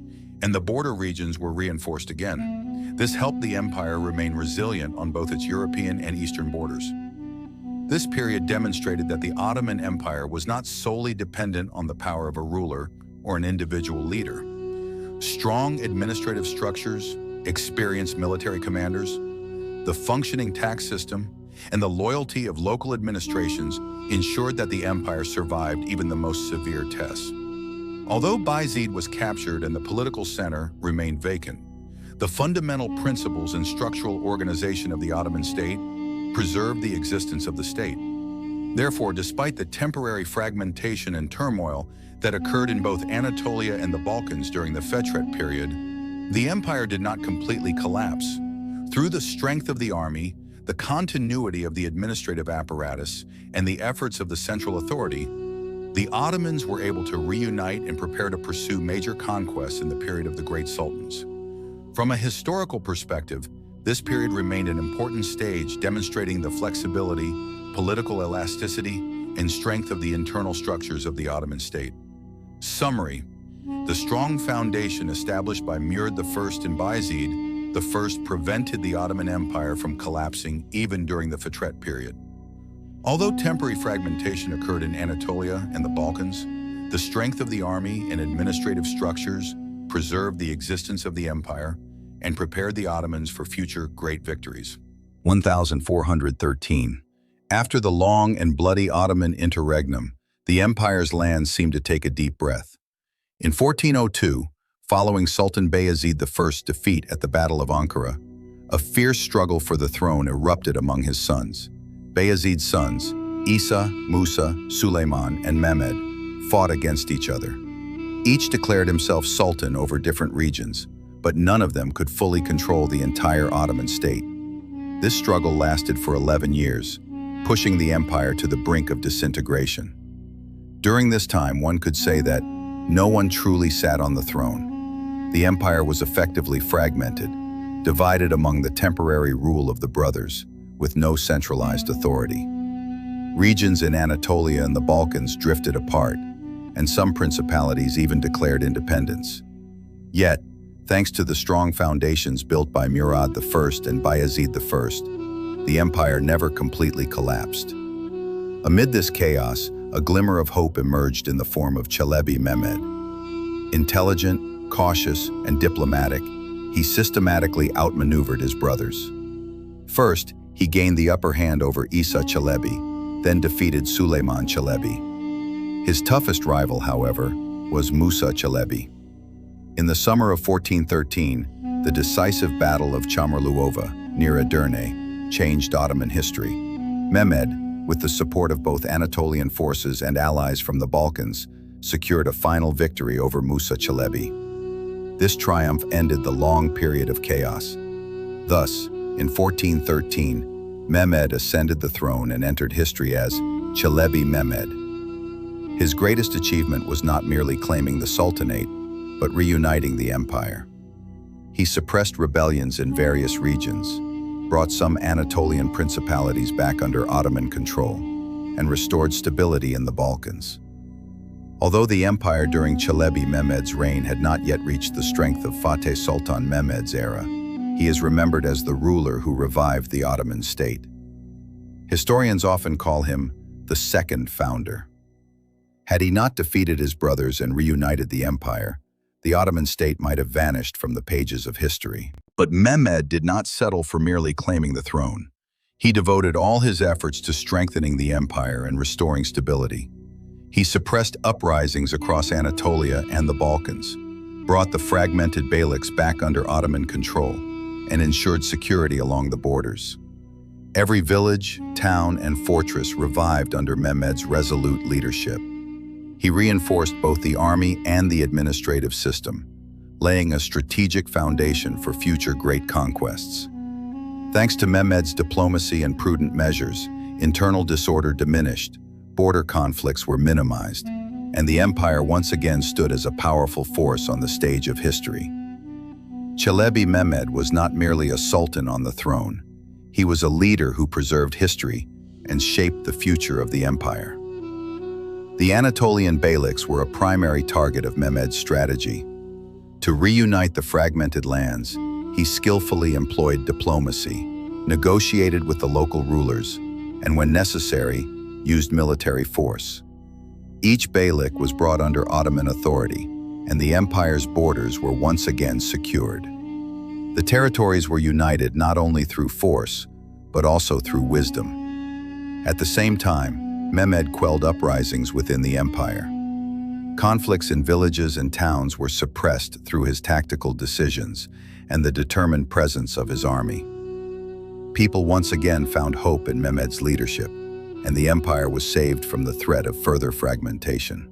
and the border regions were reinforced again. This helped the empire remain resilient on both its European and Eastern borders. This period demonstrated that the Ottoman Empire was not solely dependent on the power of a ruler or an individual leader. Strong administrative structures, experienced military commanders, the functioning tax system, and the loyalty of local administrations ensured that the empire survived even the most severe tests. Although Bayezid was captured and the political center remained vacant, the fundamental principles and structural organization of the Ottoman state preserved the existence of the state. Therefore, despite the temporary fragmentation and turmoil that occurred in both Anatolia and the Balkans during the Fetret period, the empire did not completely collapse. Through the strength of the army, the continuity of the administrative apparatus, and the efforts of the central authority, the Ottomans were able to reunite and prepare to pursue major conquests in the period of the Great Sultans. From a historical perspective, this period remained an important stage demonstrating the flexibility, political elasticity, and strength of the internal structures of the Ottoman state. Summary: the strong foundation established by Murad I and Bayezid I prevented the Ottoman Empire from collapsing even during the Fetret period. Although temporary fragmentation occurred in Anatolia and the Balkans, the strength of the army and administrative structures preserved the existence of the empire and prepared the Ottomans for future great victories. 1413. After the long and bloody Ottoman interregnum, the empire's lands seemed to take a deep breath. In 1402, Following Sultan Bayezid I's defeat at the Battle of Ankara, a fierce struggle for the throne erupted among his sons. Bayezid's sons, Isa, Musa, Suleiman, and Mehmed, fought against each other. Each declared himself sultan over different regions, but none of them could fully control the entire Ottoman state. This struggle lasted for 11 years, pushing the empire to the brink of disintegration. During this time, one could say that no one truly sat on the throne. The empire was effectively fragmented, divided among the temporary rule of the brothers, with no centralized authority. Regions in Anatolia and the Balkans drifted apart, and some principalities even declared independence. Yet, thanks to the strong foundations built by Murad I and Bayezid I, the empire never completely collapsed. Amid this chaos, a glimmer of hope emerged in the form of Çelebi Mehmed. Intelligent, cautious, and diplomatic, he systematically outmaneuvered his brothers. First, he gained the upper hand over Isa Çelebi, then defeated Süleyman Çelebi. His toughest rival, however, was Musa Çelebi. In the summer of 1413, the decisive Battle of Çamurluova, near Edirne, changed Ottoman history. Mehmed, with the support of both Anatolian forces and allies from the Balkans, secured a final victory over Musa Çelebi. This triumph ended the long period of chaos. Thus, in 1413, Mehmed ascended the throne and entered history as Çelebi Mehmed. His greatest achievement was not merely claiming the Sultanate, but reuniting the empire. He suppressed rebellions in various regions, brought some Anatolian principalities back under Ottoman control, and restored stability in the Balkans. Although the empire during Çelebi Mehmed's reign had not yet reached the strength of Fateh Sultan Mehmed's era, he is remembered as the ruler who revived the Ottoman state. Historians often call him the second founder. Had he not defeated his brothers and reunited the empire, the Ottoman state might have vanished from the pages of history. But Mehmed did not settle for merely claiming the throne. He devoted all his efforts to strengthening the empire and restoring stability. He suppressed uprisings across Anatolia and the Balkans, brought the fragmented beyliks back under Ottoman control, and ensured security along the borders. Every village, town, and fortress revived under Mehmed's resolute leadership. He reinforced both the army and the administrative system, laying a strategic foundation for future great conquests. Thanks to Mehmed's diplomacy and prudent measures, internal disorder diminished, border conflicts were minimized, and the empire once again stood as a powerful force on the stage of history. Çelebi Mehmed was not merely a sultan on the throne. He was a leader who preserved history and shaped the future of the empire. The Anatolian beyliks were a primary target of Mehmed's strategy. To reunite the fragmented lands, he skillfully employed diplomacy, negotiated with the local rulers, and when necessary, used military force. Each beylik was brought under Ottoman authority, and the empire's borders were once again secured. The territories were united not only through force, but also through wisdom. At the same time, Mehmed quelled uprisings within the empire. Conflicts in villages and towns were suppressed through his tactical decisions and the determined presence of his army. People once again found hope in Mehmed's leadership, and the empire was saved from the threat of further fragmentation.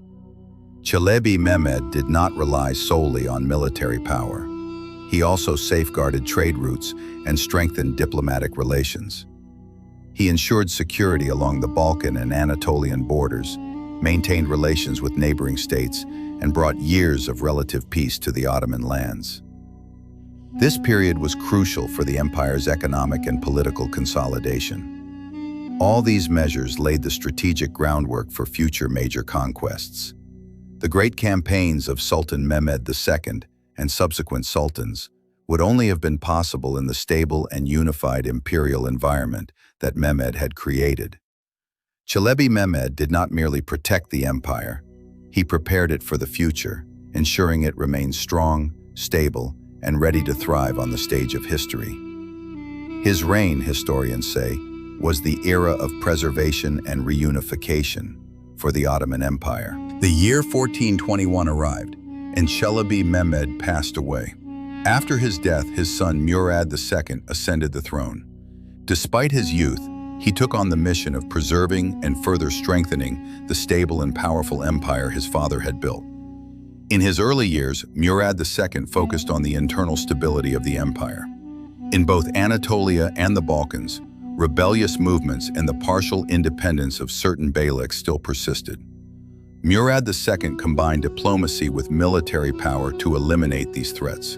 Çelebi Mehmed did not rely solely on military power. He also safeguarded trade routes and strengthened diplomatic relations. He ensured security along the Balkan and Anatolian borders, maintained relations with neighboring states, and brought years of relative peace to the Ottoman lands. This period was crucial for the empire's economic and political consolidation. All these measures laid the strategic groundwork for future major conquests. The great campaigns of Sultan Mehmed II and subsequent sultans would only have been possible in the stable and unified imperial environment that Mehmed had created. Çelebi Mehmed did not merely protect the empire, he prepared it for the future, ensuring it remained strong, stable, and ready to thrive on the stage of history. His reign, historians say, was the era of preservation and reunification for the Ottoman Empire. The year 1421 arrived, and Çelebi Mehmed passed away. After his death, his son Murad II ascended the throne. Despite his youth, he took on the mission of preserving and further strengthening the stable and powerful empire his father had built. In his early years, Murad II focused on the internal stability of the empire. In both Anatolia and the Balkans, rebellious movements and the partial independence of certain beyliks still persisted. Murad II combined diplomacy with military power to eliminate these threats.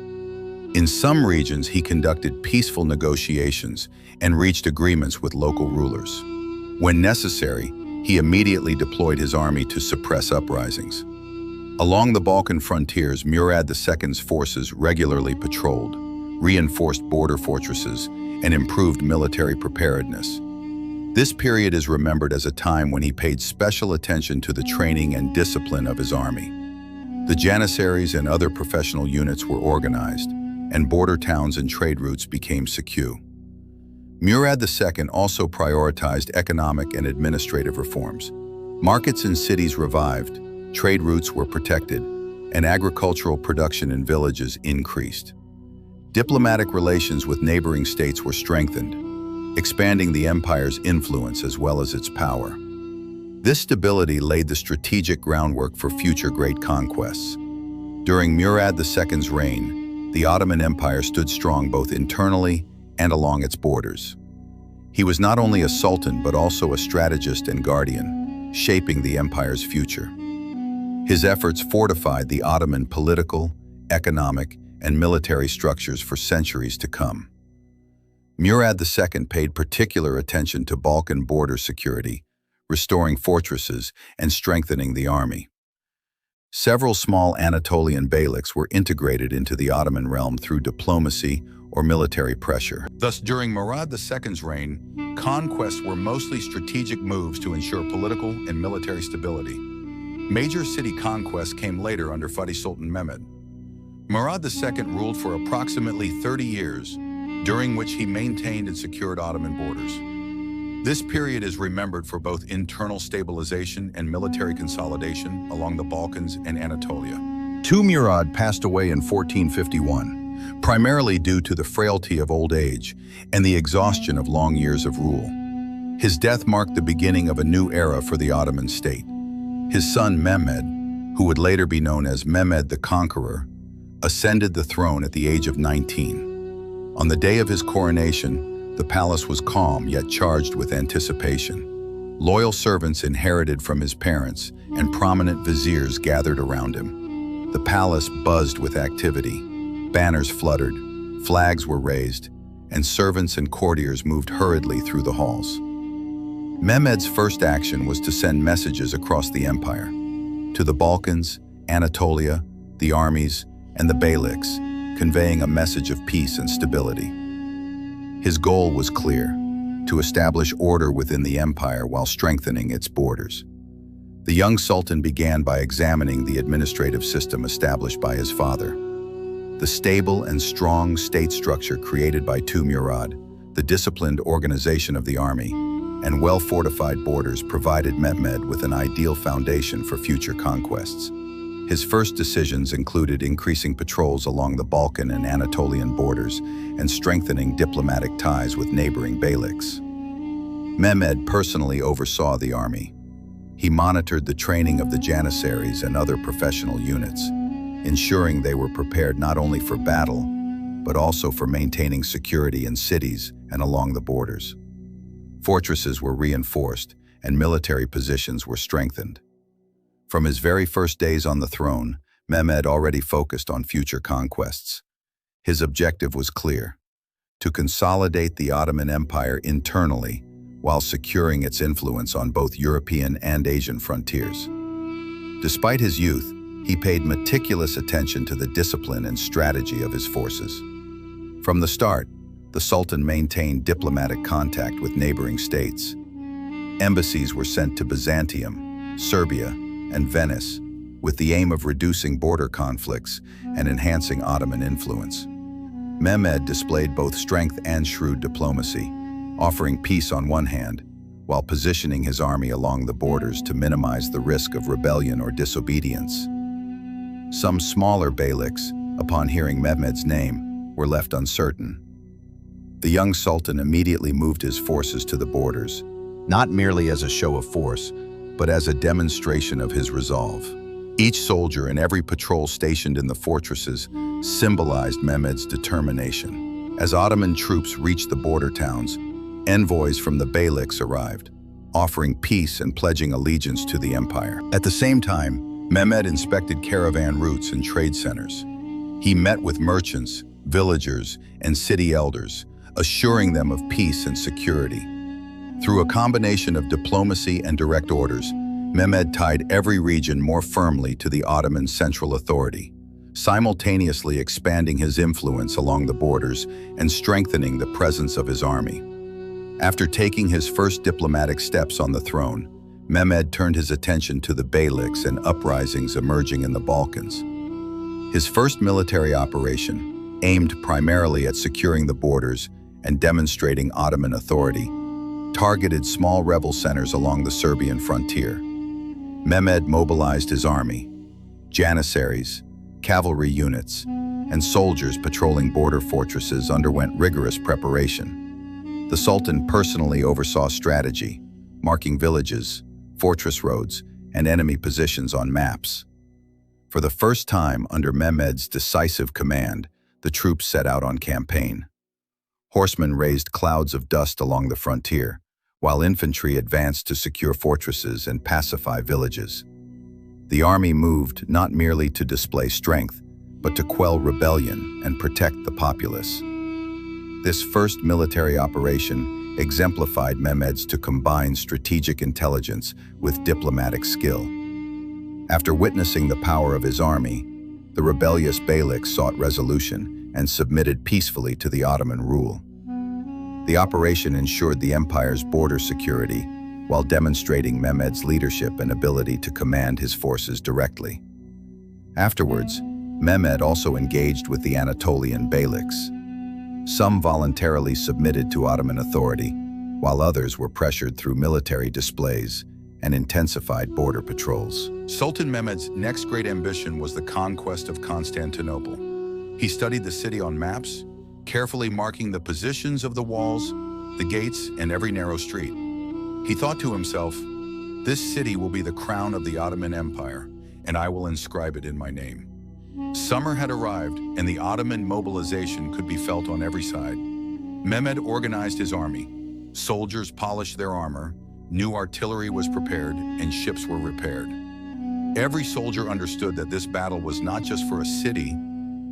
In some regions, he conducted peaceful negotiations and reached agreements with local rulers. When necessary, he immediately deployed his army to suppress uprisings. Along the Balkan frontiers, Murad II's forces regularly patrolled, reinforced border fortresses, and improved military preparedness. This period is remembered as a time when he paid special attention to the training and discipline of his army. The janissaries and other professional units were organized, and border towns and trade routes became secure. Murad II also prioritized economic and administrative reforms. Markets in cities revived, trade routes were protected, and agricultural production in villages increased. Diplomatic relations with neighboring states were strengthened, expanding the empire's influence as well as its power. This stability laid the strategic groundwork for future great conquests. During Murad II's reign, the Ottoman Empire stood strong both internally and along its borders. He was not only a sultan but also a strategist and guardian, shaping the empire's future. His efforts fortified the Ottoman political, economic, and military structures for centuries to come. Murad II paid particular attention to Balkan border security, restoring fortresses and strengthening the army. Several small Anatolian beyliks were integrated into the Ottoman realm through diplomacy or military pressure. Thus, during Murad II's reign, conquests were mostly strategic moves to ensure political and military stability. Major city conquests came later under Sultan Mehmed. Murad II ruled for approximately 30 years, during which he maintained and secured Ottoman borders. This period is remembered for both internal stabilization and military consolidation along the Balkans and Anatolia. Murad passed away in 1451, primarily due to the frailty of old age and the exhaustion of long years of rule. His death marked the beginning of a new era for the Ottoman state. His son Mehmed, who would later be known as Mehmed the Conqueror, ascended the throne at the age of 19. On the day of his coronation, the palace was calm yet charged with anticipation. Loyal servants inherited from his parents and prominent viziers gathered around him. The palace buzzed with activity. Banners fluttered, flags were raised, and servants and courtiers moved hurriedly through the halls. Mehmed's first action was to send messages across the empire, to the Balkans, Anatolia, the armies, and the beyliks, conveying a message of peace and stability. His goal was clear: to establish order within the empire while strengthening its borders. The young sultan began by examining the administrative system established by his father. The stable and strong state structure created by Murad, the disciplined organization of the army, and well-fortified borders provided Mehmed with an ideal foundation for future conquests. His first decisions included increasing patrols along the Balkan and Anatolian borders and strengthening diplomatic ties with neighboring beyliks. Mehmed personally oversaw the army. He monitored the training of the janissaries and other professional units, ensuring they were prepared not only for battle, but also for maintaining security in cities and along the borders. Fortresses were reinforced and military positions were strengthened. From his very first days on the throne, Mehmed already focused on future conquests. His objective was clear: to consolidate the Ottoman Empire internally while securing its influence on both European and Asian frontiers. Despite his youth, he paid meticulous attention to the discipline and strategy of his forces. From the start, the Sultan maintained diplomatic contact with neighboring states. Embassies were sent to Byzantium, Serbia, and Venice, with the aim of reducing border conflicts and enhancing Ottoman influence. Mehmed displayed both strength and shrewd diplomacy, offering peace on one hand, while positioning his army along the borders to minimize the risk of rebellion or disobedience. Some smaller beyliks, upon hearing Mehmed's name, were left uncertain. The young sultan immediately moved his forces to the borders, not merely as a show of force, but as a demonstration of his resolve. Each soldier and every patrol stationed in the fortresses symbolized Mehmed's determination. As Ottoman troops reached the border towns, envoys from the beyliks arrived, offering peace and pledging allegiance to the empire. At the same time, Mehmed inspected caravan routes and trade centers. He met with merchants, villagers, and city elders, assuring them of peace and security. Through a combination of diplomacy and direct orders, Mehmed tied every region more firmly to the Ottoman central authority, simultaneously expanding his influence along the borders and strengthening the presence of his army. After taking his first diplomatic steps on the throne, Mehmed turned his attention to the beyliks and uprisings emerging in the Balkans. His first military operation, aimed primarily at securing the borders and demonstrating Ottoman authority, targeted small rebel centers along the Serbian frontier. Mehmed mobilized his army. Janissaries, cavalry units, and soldiers patrolling border fortresses underwent rigorous preparation. The Sultan personally oversaw strategy, marking villages, fortress roads, and enemy positions on maps. For the first time under Mehmed's decisive command, the troops set out on campaign. Horsemen raised clouds of dust along the frontier, while infantry advanced to secure fortresses and pacify villages. The army moved not merely to display strength, but to quell rebellion and protect the populace. This first military operation exemplified Mehmed's to combine strategic intelligence with diplomatic skill. After witnessing the power of his army, the rebellious beyliks sought resolution and submitted peacefully to the Ottoman rule. The operation ensured the empire's border security while demonstrating Mehmed's leadership and ability to command his forces directly. Afterwards, Mehmed also engaged with the Anatolian beyliks. Some voluntarily submitted to Ottoman authority, while others were pressured through military displays and intensified border patrols. Sultan Mehmed's next great ambition was the conquest of Constantinople. He studied the city on maps, carefully marking the positions of the walls, the gates, and every narrow street. He thought to himself, "This city will be the crown of the Ottoman Empire, and I will inscribe it in my name." Summer had arrived, and the Ottoman mobilization could be felt on every side. Mehmed organized his army. Soldiers polished their armor, new artillery was prepared, and ships were repaired. Every soldier understood that this battle was not just for a city,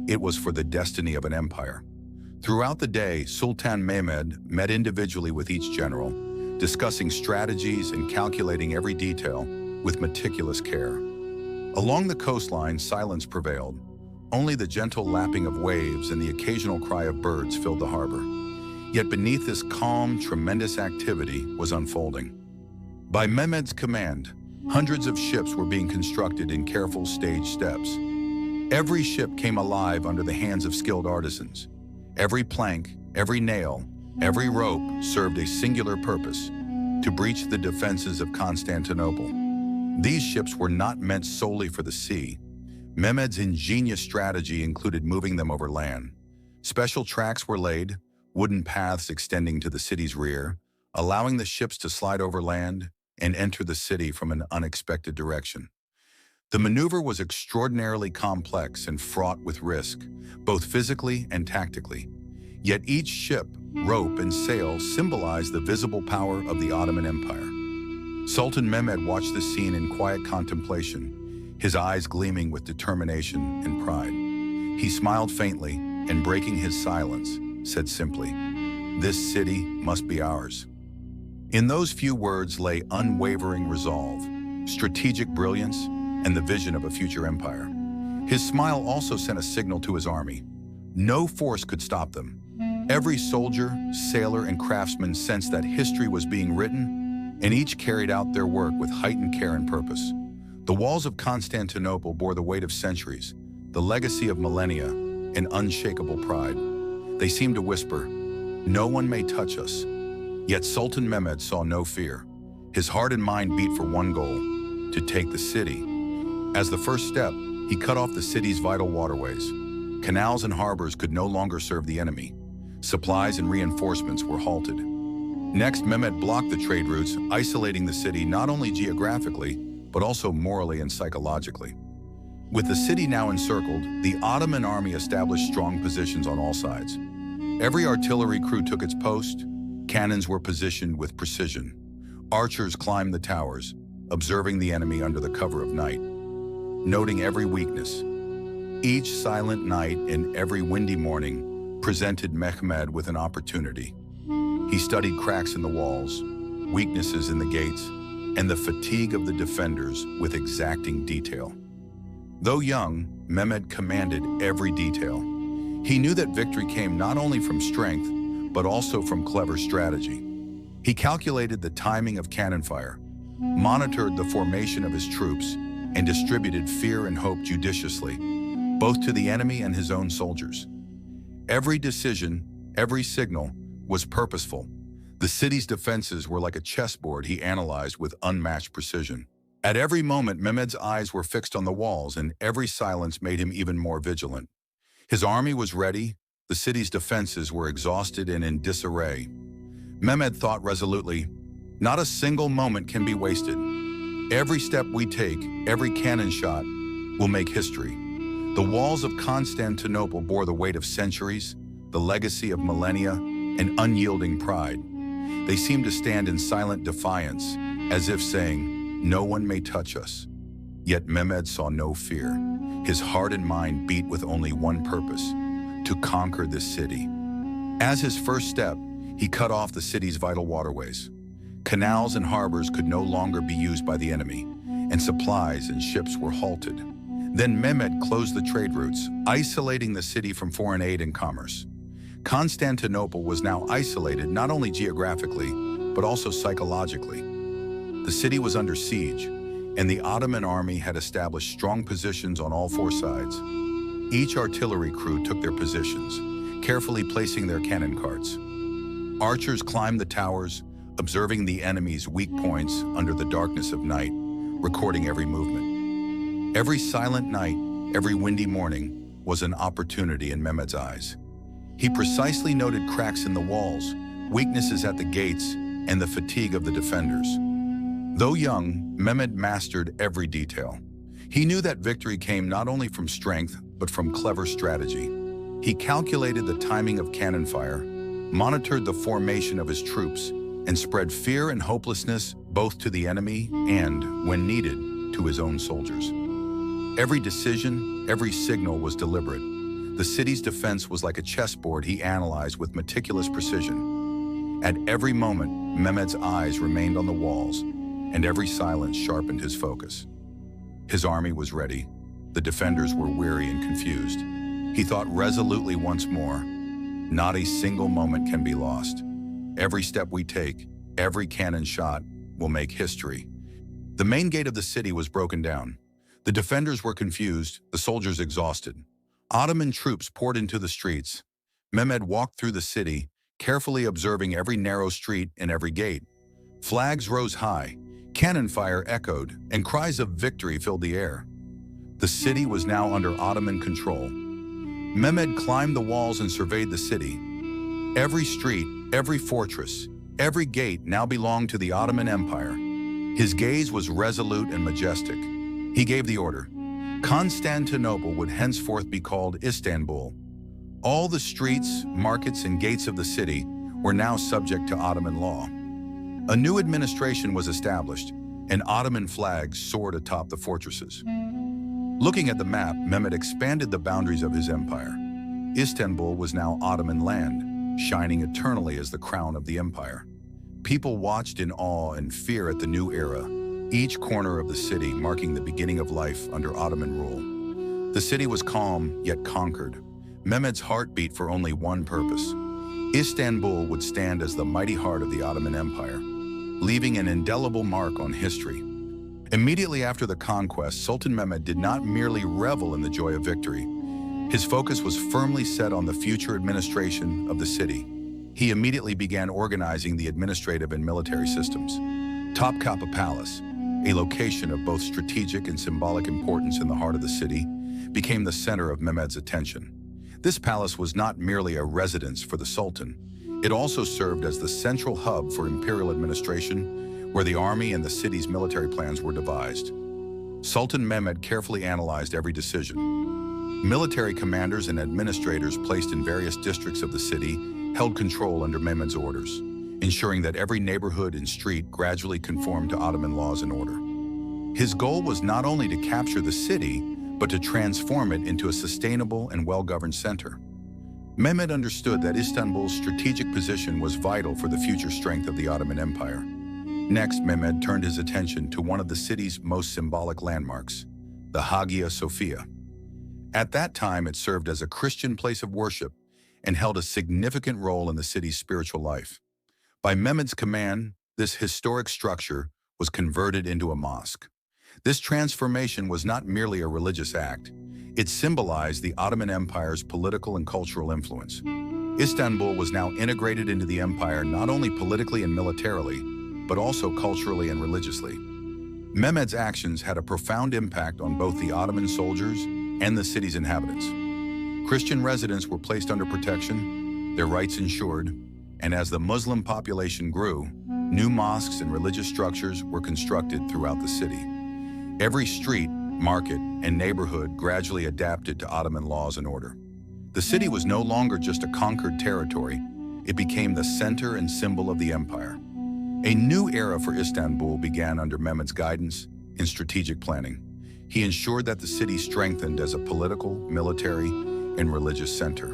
it was for the destiny of an empire. Throughout the day, Sultan Mehmed met individually with each general, discussing strategies and calculating every detail with meticulous care. Along the coastline, silence prevailed. Only the gentle lapping of waves and the occasional cry of birds filled the harbor. Yet beneath this calm, tremendous activity was unfolding. By Mehmed's command, hundreds of ships were being constructed in careful staged steps. Every ship came alive under the hands of skilled artisans. Every plank, every nail, every rope served a singular purpose: to breach the defenses of Constantinople. These ships were not meant solely for the sea. Mehmed's ingenious strategy included moving them over land. Special tracks were laid, wooden paths extending to the city's rear, allowing the ships to slide over land and enter the city from an unexpected direction. The maneuver was extraordinarily complex and fraught with risk, both physically and tactically. Yet each ship, rope, and sail symbolized the visible power of the Ottoman Empire. Sultan Mehmed watched the scene in quiet contemplation, his eyes gleaming with determination and pride. He smiled faintly and, breaking his silence, said simply, "This city must be ours." In those few words lay unwavering resolve, strategic brilliance, and the vision of a future empire. His smile also sent a signal to his army. No force could stop them. Every soldier, sailor, and craftsman sensed that history was being written, and each carried out their work with heightened care and purpose. The walls of Constantinople bore the weight of centuries, the legacy of millennia, and unshakable pride. They seemed to whisper, "No one may touch us." Yet Sultan Mehmed saw no fear. His heart and mind beat for one goal: to take the city. As the first step, he cut off the city's vital waterways. Canals and harbors could no longer serve the enemy. Supplies and reinforcements were halted. Next, Mehmed blocked the trade routes, isolating the city not only geographically, but also morally and psychologically. With the city now encircled, the Ottoman army established strong positions on all sides. Every artillery crew took its post, cannons were positioned with precision. Archers climbed the towers, observing the enemy under the cover of night, noting every weakness. Each silent night and every windy morning presented Mehmed with an opportunity. He studied cracks in the walls, weaknesses in the gates, and the fatigue of the defenders with exacting detail. Though young, Mehmed commanded every detail. He knew that victory came not only from strength, but also from clever strategy. He calculated the timing of cannon fire, monitored the formation of his troops, and distributed fear and hope judiciously, both to the enemy and his own soldiers. Every decision, every signal, was purposeful. The city's defenses were like a chessboard he analyzed with unmatched precision. At every moment, Mehmed's eyes were fixed on the walls, and every silence made him even more vigilant. His army was ready, the city's defenses were exhausted and in disarray. Mehmed thought resolutely, "Not a single moment can be wasted. Every step we take, every cannon shot, will make history." The walls of Constantinople bore the weight of centuries, the legacy of millennia, and unyielding pride. They seemed to stand in silent defiance, as if saying, "No one may touch us." Yet Mehmed saw no fear. His heart and mind beat with only one purpose: to conquer this city. As his first step, he cut off the city's vital waterways. Canals and harbors could no longer be used by the enemy, and supplies and ships were halted. Then Mehmed closed the trade routes, isolating the city from foreign aid and commerce. Constantinople was now isolated not only geographically, but also psychologically. The city was under siege, and the Ottoman army had established strong positions on all four sides. Each artillery crew took their positions, carefully placing their cannon carts. Archers climbed the towers, observing the enemy's weak points under the darkness of night, recording every movement. Every silent night, every windy morning, was an opportunity in Mehmed's eyes. He precisely noted cracks in the walls, weaknesses at the gates, and the fatigue of the defenders. Though young, Mehmed mastered every detail. He knew that victory came not only from strength, but from clever strategy. He calculated the timing of cannon fire, monitored the formation of his troops, and spread fear and hopelessness both to the enemy and, when needed, to his own soldiers. Every decision, every signal was deliberate. The city's defense was like a chessboard he analyzed with meticulous precision. At every moment, Mehmed's eyes remained on the walls, and every silence sharpened his focus. His army was ready. The defenders were weary and confused. He thought resolutely once more, "Not a single moment can be lost. Every step we take, every cannon shot, will make history." The main gate of the city was broken down. The defenders were confused, the soldiers exhausted. Ottoman troops poured into the streets. Mehmed walked through the city, carefully observing every narrow street and every gate. Flags rose high, cannon fire echoed, and cries of victory filled the air. The city was now under Ottoman control. Mehmed climbed the walls and surveyed the city. Every street, every fortress, every gate now belonged to the Ottoman Empire. His gaze was resolute and majestic. He gave the order. Constantinople would henceforth be called Istanbul. All the streets, markets, and gates of the city were now subject to Ottoman law. A new administration was established, and Ottoman flags soared atop the fortresses. Looking at the map, Mehmed expanded the boundaries of his empire. Istanbul was now Ottoman land, shining eternally as the crown of the empire. People watched in awe and fear at the new era, each corner of the city marking the beginning of life under Ottoman rule. The city was calm, yet conquered. Mehmed's heart beat for only one purpose. Istanbul would stand as the mighty heart of the Ottoman Empire, leaving an indelible mark on history. Immediately after the conquest, Sultan Mehmed did not merely revel in the joy of victory. His focus was firmly set on the future administration of the city. He immediately began organizing the administrative and military systems. Topkapi Palace, a location of both strategic and symbolic importance in the heart of the city, became the center of Mehmed's attention. This palace was not merely a residence for the Sultan. It also served as the central hub for imperial administration, where the army and the city's military plans were devised. Sultan Mehmed carefully analyzed every decision. Military commanders and administrators placed in various districts of the city held control under Mehmed's orders, ensuring that every neighborhood and street gradually conformed to Ottoman laws and order. His goal was not only to capture the city, but to transform it into a sustainable and well-governed center. Mehmed understood that Istanbul's strategic position was vital for the future strength of the Ottoman Empire. Next, Mehmed turned his attention to one of the city's most symbolic landmarks, the Hagia Sophia. At that time, it served as a Christian place of worship and held a significant role in the city's spiritual life. By Mehmed's command, this historic structure was converted into a mosque. This transformation was not merely a religious act. It symbolized the Ottoman Empire's political and cultural influence. Istanbul was now integrated into the empire not only politically and militarily, but also culturally and religiously. Mehmed's actions had a profound impact on both the Ottoman soldiers and the city's inhabitants. Christian residents were placed under protection, their rights ensured, and as the Muslim population grew, new mosques and religious structures were constructed throughout the city. Every street, market, and neighborhood gradually adapted to Ottoman laws and order. The city was no longer just a conquered territory, it became the center and symbol of the empire. A new era for Istanbul began under Mehmed's guidance in strategic planning. He ensured that the city strengthened as a political, military, and religious center.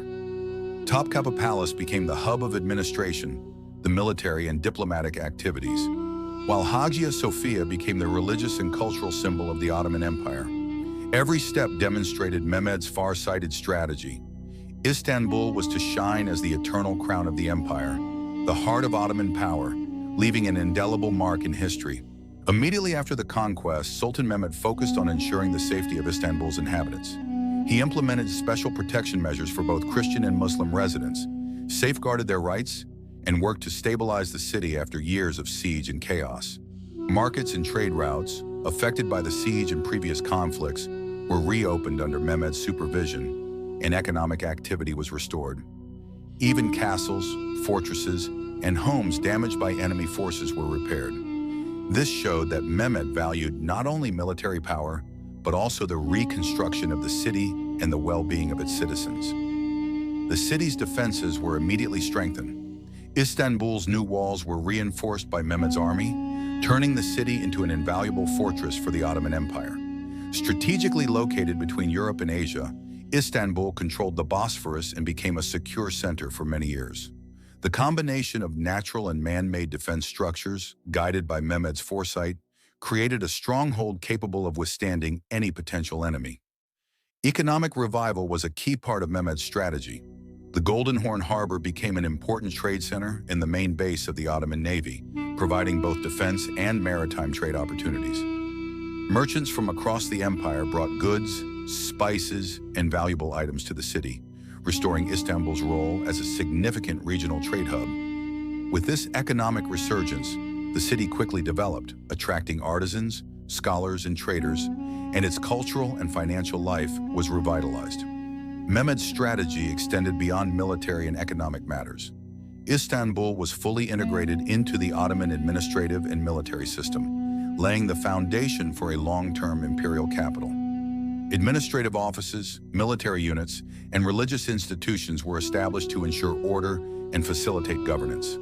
Topkapı Palace became the hub of administration, the military and diplomatic activities, while Hagia Sophia became the religious and cultural symbol of the Ottoman Empire. Every step demonstrated Mehmed's far-sighted strategy. Istanbul was to shine as the eternal crown of the empire, the heart of Ottoman power, leaving an indelible mark in history. Immediately after the conquest, Sultan Mehmed focused on ensuring the safety of Istanbul's inhabitants. He implemented special protection measures for both Christian and Muslim residents, safeguarded their rights, and worked to stabilize the city after years of siege and chaos. Markets and trade routes, affected by the siege and previous conflicts, were reopened under Mehmed's supervision, and economic activity was restored. Even castles, fortresses, and homes damaged by enemy forces were repaired. This showed that Mehmed valued not only military power, but also the reconstruction of the city and the well-being of its citizens. The city's defenses were immediately strengthened. Istanbul's new walls were reinforced by Mehmed's army, turning the city into an invaluable fortress for the Ottoman Empire. Strategically located between Europe and Asia, Istanbul controlled the Bosphorus and became a secure center for many years. The combination of natural and man-made defense structures, guided by Mehmed's foresight, created a stronghold capable of withstanding any potential enemy. Economic revival was a key part of Mehmed's strategy. The Golden Horn Harbor became an important trade center and the main base of the Ottoman Navy, providing both defense and maritime trade opportunities. Merchants from across the empire brought goods, spices, and valuable items to the city, restoring Istanbul's role as a significant regional trade hub. With this economic resurgence, the city quickly developed, attracting artisans, scholars, and traders, and its cultural and financial life was revitalized. Mehmed's strategy extended beyond military and economic matters. Istanbul was fully integrated into the Ottoman administrative and military system, laying the foundation for a long-term imperial capital. Administrative offices, military units, and religious institutions were established to ensure order and facilitate governance.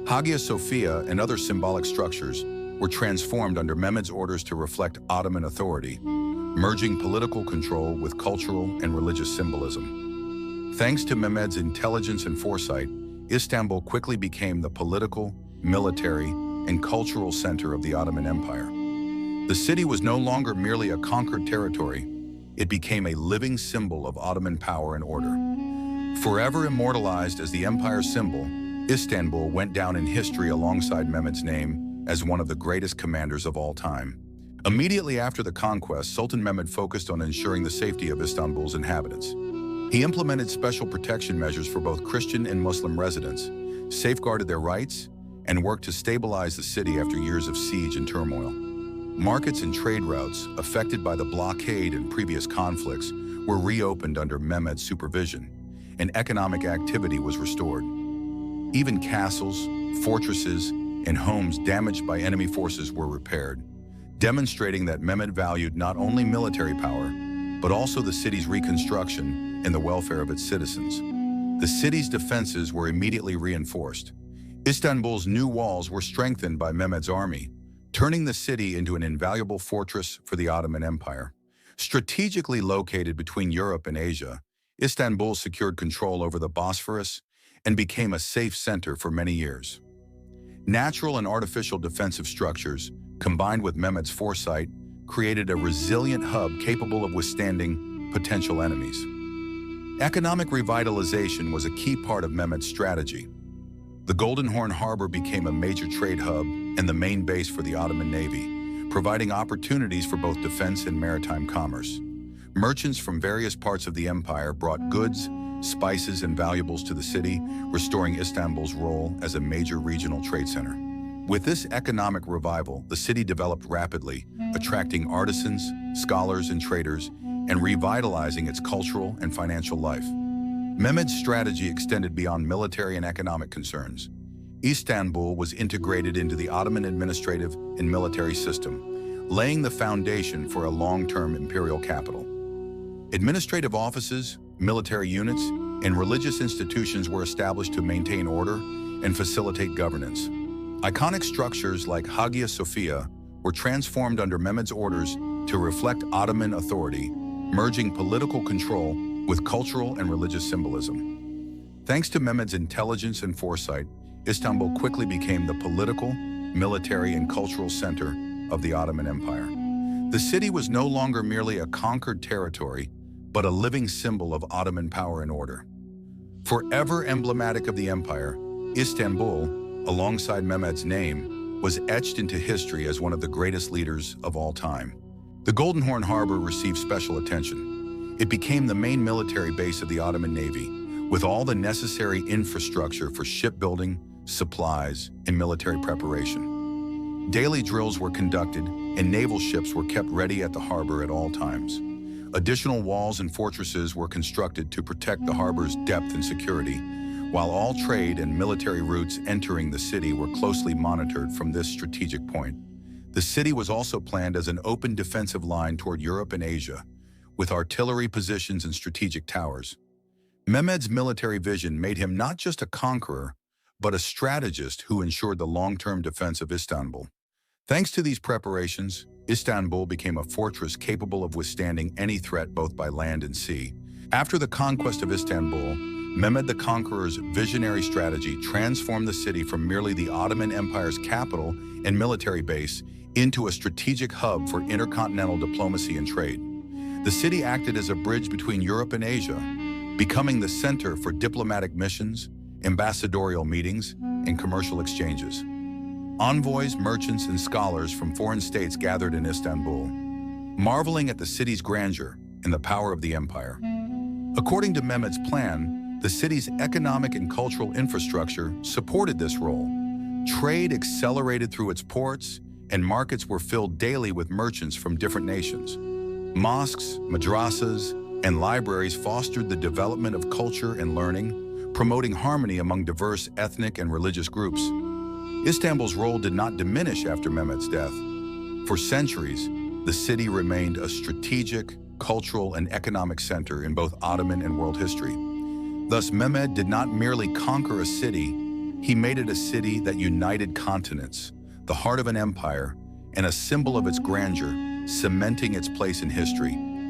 Hagia Sophia and other symbolic structures were transformed under Mehmed's orders to reflect Ottoman authority, merging political control with cultural and religious symbolism. Thanks to Mehmed's intelligence and foresight, Istanbul quickly became the political, military, and cultural center of the Ottoman Empire. The city was no longer merely a conquered territory, it became a living symbol of Ottoman power and order. Forever immortalized as the empire's symbol, Istanbul went down in history alongside Mehmed's name as one of the greatest commanders of all time. Immediately after the conquest, Sultan Mehmed focused on ensuring the safety of Istanbul's inhabitants. He implemented special protection measures for both Christian and Muslim residents, safeguarded their rights, and worked to stabilize the city after years of siege and turmoil. Markets and trade routes, affected by the blockade and previous conflicts, were reopened under Mehmed's supervision, and economic activity was restored. Even castles, fortresses, and homes damaged by enemy forces were repaired, demonstrating that Mehmed valued not only military power, but also the city's reconstruction and the welfare of its citizens. The city's defenses were immediately reinforced. Istanbul's new walls were strengthened by Mehmed's army, turning the city into an invaluable fortress for the Ottoman Empire. Strategically located between Europe and Asia, Istanbul secured control over the Bosphorus and became a safe center for many years. Natural and artificial defensive structures, combined with Mehmed's foresight, created a resilient hub capable of withstanding potential enemies. Economic revitalization was a key part of Mehmed's strategy. The Golden Horn Harbor became a major trade hub and the main base for the Ottoman Navy, providing opportunities for both defense and maritime commerce. Merchants from various parts of the empire brought goods, spices, and valuables to the city, restoring Istanbul's role as a major regional trade center. With this economic revival, the city developed rapidly, attracting artisans, scholars, and traders, and revitalizing its cultural and financial life. Mehmed's strategy extended beyond military and economic concerns. Istanbul was integrated into the Ottoman administrative and military system, laying the foundation for a long-term imperial capital. Administrative offices, military units, and religious institutions were established to maintain order and facilitate governance. Iconic structures like Hagia Sophia were transformed under Mehmed's orders to reflect Ottoman authority, merging political control with cultural and religious symbolism. Thanks to Mehmed's intelligence and foresight, Istanbul quickly became the political, military, and cultural center of the Ottoman Empire. The city was no longer merely a conquered territory, but a living symbol of Ottoman power and order. Forever emblematic of the empire, Istanbul, alongside Mehmed's name, was etched into history as one of the greatest leaders of all time. The Golden Horn Harbor received special attention. It became the main military base of the Ottoman Navy, with all the necessary infrastructure for shipbuilding, supplies, and military preparation. Daily drills were conducted, and naval ships were kept ready at the harbor at all times. Additional walls and fortresses were constructed to protect the harbor's depth and security, while all trade and military routes entering the city were closely monitored from this strategic point. The city was also planned as an open defensive line toward Europe and Asia, with artillery positions and strategic towers. Mehmed's military vision made him not just a conqueror, but a strategist who ensured the long-term defense of Istanbul. Thanks to these preparations, Istanbul became a fortress capable of withstanding any threat both by land and sea. After the conquest of Istanbul, Mehmed the Conqueror's visionary strategy transformed the city from merely the Ottoman Empire's capital and military base into a strategic hub for intercontinental diplomacy and trade. The city acted as a bridge between Europe and Asia, becoming the center for diplomatic missions, ambassadorial meetings, and commercial exchanges. Envoys, merchants, and scholars from foreign states gathered in Istanbul, marveling at the city's grandeur and the power of the empire. According to Mehmed's plan, the city's economic and cultural infrastructure supported this role. Trade accelerated through its ports, and markets were filled daily with merchants from different nations. Mosques, madrasas, and libraries fostered the development of culture and learning, promoting harmony among diverse ethnic and religious groups. Istanbul's role did not diminish after Mehmed's death. For centuries, the city remained a strategic, cultural, and economic center in both Ottoman and world history. Thus, Mehmed did not merely conquer a city, he made it a city that united continents, the heart of an empire, and a symbol of its grandeur, cementing its place in history.